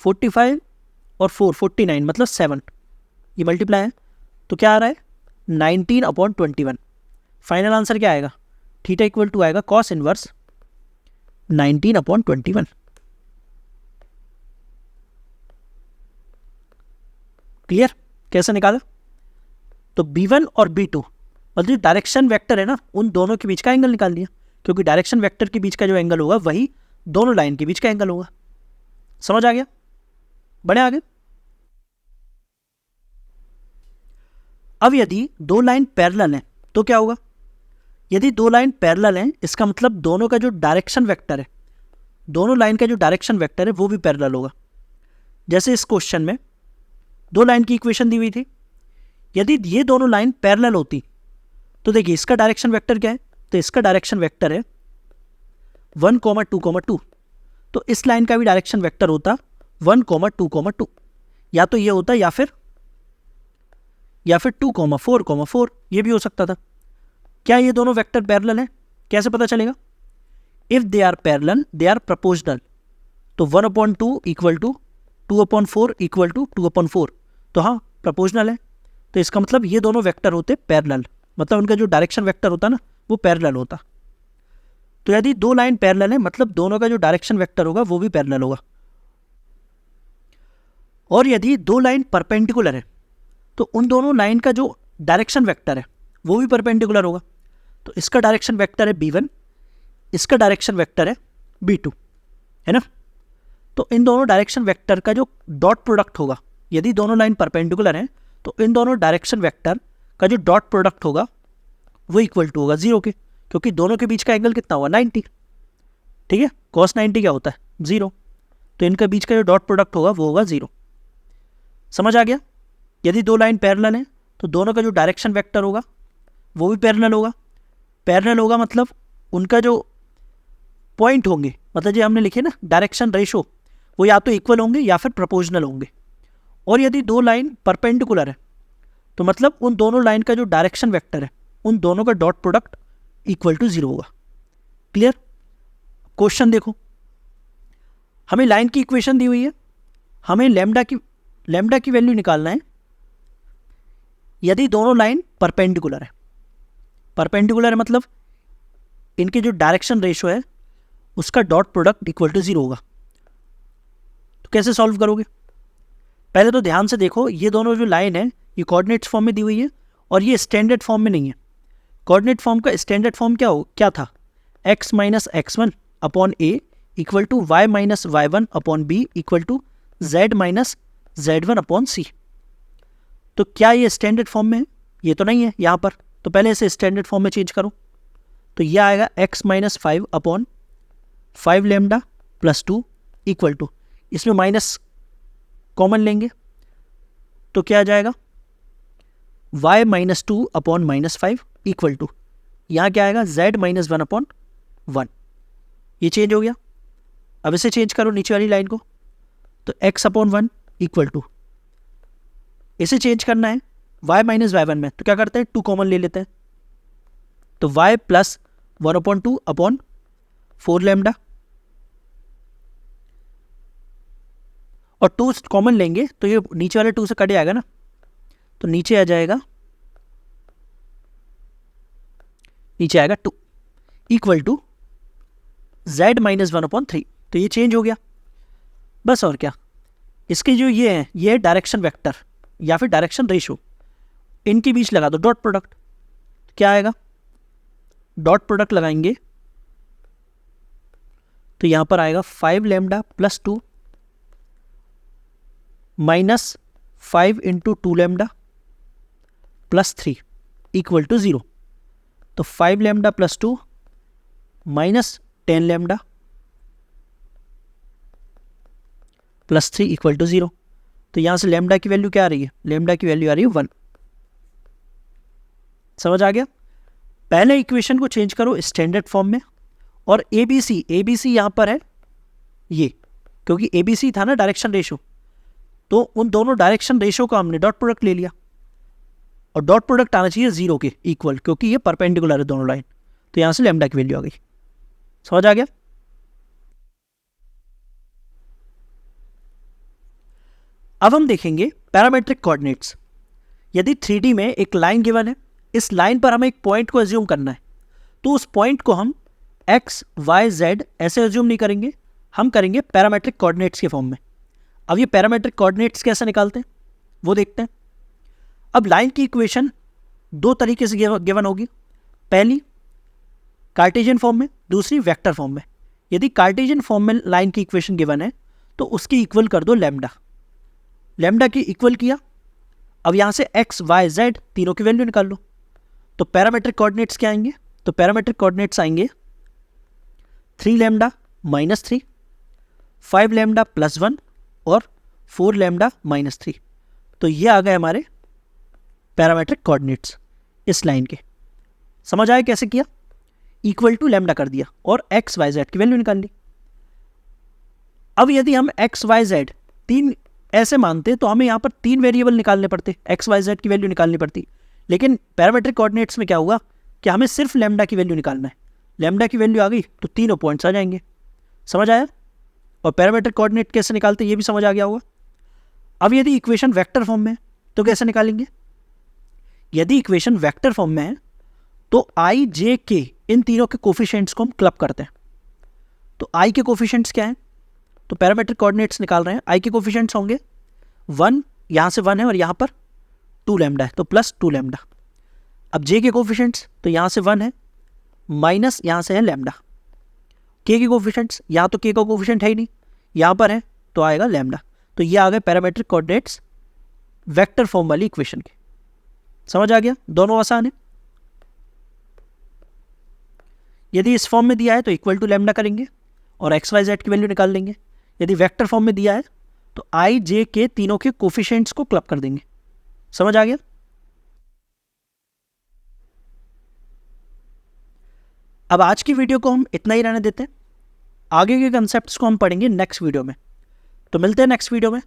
45 और 4 49 मतलब 7, ये मल्टीप्लाई है, तो क्या आ रहा है? 19 अपॉन 21। फाइनल आंसर क्या आएगा? थीटा इक्वल टू आएगा कॉस इनवर्स 19 अपॉन 21। क्लियर? कैसे निकाला? तो B1 और B2 मतलब जो डायरेक्शन वेक्टर है ना, उन दोनों के बीच का एंगल निकाल दिया, क्योंकि डायरेक्शन वेक्टर के बीच का जो एंगल होगा वही दोनों लाइन के बीच का एंगल होगा। समझ आ गया? बढ़े आगे। अब यदि दो लाइन पैरेलल हैं तो क्या होगा? यदि दो लाइन पैरेलल हैं इसका मतलब दोनों का जो डायरेक्शन वेक्टर है, दोनों लाइन का जो डायरेक्शन वेक्टर है वो भी पैरेलल होगा। जैसे इस क्वेश्चन में दो लाइन की इक्वेशन दी हुई थी, यदि ये दोनों लाइन पैरेलल होती तो देखिए इसका डायरेक्शन वेक्टर क्या है? तो इसका डायरेक्शन वेक्टर है 1, 2, 2, तो इस लाइन का भी डायरेक्शन वेक्टर होता 1, 2, 2, या तो ये होता या फिर 2, 4, 4, ये भी हो सकता था। क्या ये दोनों वेक्टर पैरेलल हैं? कैसे पता चलेगा? If they are parallel they are proportional, तो 1/2 इक्वल टू 2/4 इक्वल टू 2/4, तो हाँ प्रोपोर्शनल है। तो इसका मतलब ये दोनों वेक्टर होते पैरेलल, मतलब उनका जो डायरेक्शन वेक्टर होता ना वो पैरेलल होता। तो यदि दो लाइन पैरेलल है मतलब दोनों का जो डायरेक्शन वेक्टर होगा वो भी पैरेलल होगा। और यदि दो लाइन परपेंडिकुलर है तो उन दोनों लाइन का जो डायरेक्शन वेक्टर है वो भी परपेंडिकुलर होगा। तो इसका डायरेक्शन वेक्टर है B1, इसका डायरेक्शन वेक्टर है B2, है ना। तो इन दोनों डायरेक्शन वेक्टर का जो डॉट प्रोडक्ट होगा, यदि दोनों लाइन परपेंडिकुलर हैं तो इन दोनों डायरेक्शन वेक्टर का जो डॉट प्रोडक्ट होगा वो इक्वल टू होगा 0 के, क्योंकि दोनों के बीच का एंगल कितना होगा? 90, ठीक है। cos 90 क्या होता है? 0, तो इनके बीच का जो डॉट प्रोडक्ट होगा वो होगा 0। समझ आ गया? यदि दो लाइन पैरेलल हैं तो दोनों का जो डायरेक्शन वेक्टर होगा वो भी पैरेलल होगा। पैरेलल होगा मतलब उनका जो पॉइंट होंगे, मतलब जो हमने लिखे ना डायरेक्शन रेशो, वो या तो इक्वल होंगे या फिर प्रोपोर्शनल होंगे। और यदि दो लाइन परपेंडिकुलर है तो मतलब उन दोनों लाइन का जो डायरेक्शन वेक्टर है उन दोनों का डॉट प्रोडक्ट इक्वल टू 0 होगा। क्लियर? क्वेश्चन देखो, हमें लाइन की इक्वेशन दी हुई है, हमें लैम्डा की वैल्यू निकालना है यदि दोनों लाइन परपेंडिकुलर है। परपेंडिकुलर है मतलब इनके जो डायरेक्शन रेशो है उसका डॉट प्रोडक्ट इक्वल टू 0 होगा। तो कैसे सॉल्व करोगे? पहले तो ध्यान से देखो, ये दोनों जो लाइन है ये कोऑर्डिनेट्स फॉर्म में दी हुई है और ये स्टैंडर्ड फॉर्म में नहीं है। कोऑर्डिनेट फॉर्म का स्टैंडर्ड फॉर्म क्या था? x minus x1 upon a equal to y minus y1 upon b equal to z minus z1 upon c। तो क्या ये स्टैंडर्ड फॉर्म में है? ये तो नहीं है यहाँ पर, तो पहले इसे स्टैंडर्ड फॉर्म में चेंज करो। तो यह आएगा x minus 5 upon 5 lambda plus 2 equal to, इसमें माइनस कॉमन लेंगे तो क्या आ जाएगा y minus 2 upon minus 5 equal to, यहाँ क्या आएगा z माइनस 1 अपॉन 1। ये चेंज हो गया। अब इसे चेंज करो नीचे वाली लाइन को, तो x अपॉन 1 इक्वल टू, इसे चेंज करना है y माइनस y1 में, तो क्या करते हैं 2 कॉमन ले लेते हैं, तो y plus 1 upon 2 upon 4 lambda, और 2 कॉमन लेंगे तो ये नीचे वाले 2 से कट जाएगा ना, तो नीचे आ जाएगा 2 equal to z minus 1 upon 3। तो ये चेंज हो गया बस, और क्या। इसके जो ये है, ये है डायरेक्शन वेक्टर या फिर डायरेक्शन रेशो, इनके बीच लगा दो डॉट प्रोडक्ट, क्या आएगा डॉट प्रोडक्ट लगाएंगे तो यहां पर आएगा 5 lambda plus 2 minus 5 into 2 lambda plus 3 equal to 0। तो 5 lambda plus 2 minus 10 lambda plus 3 equal to 0। तो यहां से लेमडा की वैल्यू क्या आ रही है, लेमडा की वैल्यू आ रही है 1। समझ आ गया। पहले इक्वेशन को चेंज करो स्टैंडर्ड फॉर्म में, और एबीसी यहां पर है ये, क्योंकि एबीसी था ना डायरेक्शन रेशो, तो उन दोनों डायरेक्शन रेशो का हमने डॉट प्रोडक्ट ले लिया, और डॉट प्रोडक्ट आना चाहिए 0 के इक्वल, क्योंकि ये परपेंडिकुलर है दोनों लाइन। तो यहां से लेमडा की वैल्यू आ गई। समझ आ गया। अब हम देखेंगे पैरामेट्रिक कोऑर्डिनेट्स। यदि 3D में एक लाइन गिवन है, इस लाइन पर हमें एक पॉइंट को एज्यूम करना है, तो उस पॉइंट को हम x, y, z ऐसे एज्यूम नहीं करेंगे, हम करेंगे पैरामेट्रिक कोऑर्डिनेट्स के फॉर्म में। अब ये पैरामेट्रिक कोऑर्डिनेट्स कैसे निकालते हैं वो देखते हैं। अब लाइन की इक्वेशन 2 तरीके से गिवन होगी, पहली कार्टेशियन फॉर्म में, दूसरी वेक्टर फॉर्म में। यदि कार्टेशियन फॉर्म में लाइन की इक्वेशन गिवन है तो उसकी इक्वल कर दो लेमडा, लेमडा की इक्वल किया। अब यहां से x, y, z तीनों की वैल्यू निकाल लो। तो पैरामेट्रिक कोऑर्डिनेट्स क्या आएंगे, तो पैरामेट्रिक कोऑर्डिनेट्स आएंगे 3 लेमडा माइनस 3, 5 लेमडा प्लस 1 और 4 लेमडा माइनस 3। तो ये आ गए हमारे पैरामेट्रिक कोऑर्डिनेट्स इस लाइन के। समझ आया कैसे किया, इक्वल टू लेमडा कर दिया और x, y, z की वैल्यू निकाल ली। अब यदि हम x, y, z तीन ऐसे मानते तो हमें यहाँ पर 3 वेरिएबल निकालने पड़ते, x, y, z की वैल्यू निकालनी पड़ती। लेकिन पैरामेट्रिक कोऑर्डिनेट्स में क्या हुआ कि हमें सिर्फ लेमडा की वैल्यू निकालना है, लेमडा की वैल्यू आ गई तो तीनों पॉइंट्स आ जाएंगे। समझ आया। और पैरामेट्रिक कोऑर्डिनेट कैसे निकालते ये भी समझ आ गया होगा। अब यदि इक्वेशन वेक्टर फॉर्म में है तो कैसे निकालेंगे, यदि इक्वेशन वेक्टर फॉर्म में है तो i, j, k इन तीनों के कोफिशिएंट्स को हम क्लब करते हैं। तो i के कोफिशिएंट्स क्या हैं, तो पैरामेट्रिक कोऑर्डिनेट्स निकाल रहे हैं, i के कोफिशिएंट्स होंगे 1, यहाँ से 1 है और यहाँ पर 2 लेमडा है तो प्लस 2 लेमडा। अब j के कोफिशिएंट्स, तो यहाँ से 1 है माइनस यहाँ से है लेमडा। k के कोफिशिएंट्स, यहाँ तो k का कोफिशिएंट है ही नहीं, यहाँ पर है तो आएगा लेमडा। तो ये आ गए पैरामेट्रिक कोऑर्डिनेट्स वेक्टर फॉर्म वाली इक्वेशन के। समझ आ गया, दोनों आसान है। यदि इस फॉर्म में दिया है तो इक्वल टू लेमडा करेंगे और x, y, z की वैल्यू निकाल लेंगे। यदि वेक्टर फॉर्म में दिया है तो i, j, k तीनों के कोफिशिएंट्स को क्लब कर देंगे। समझ आ गया। अब आज की वीडियो को हम इतना ही रहने देते हैं, आगे के कंसेप्ट्स को हम पढ़ेंगे नेक्स्ट वीडियो में। तो मिलते हैं नेक्स्ट वीडियो में।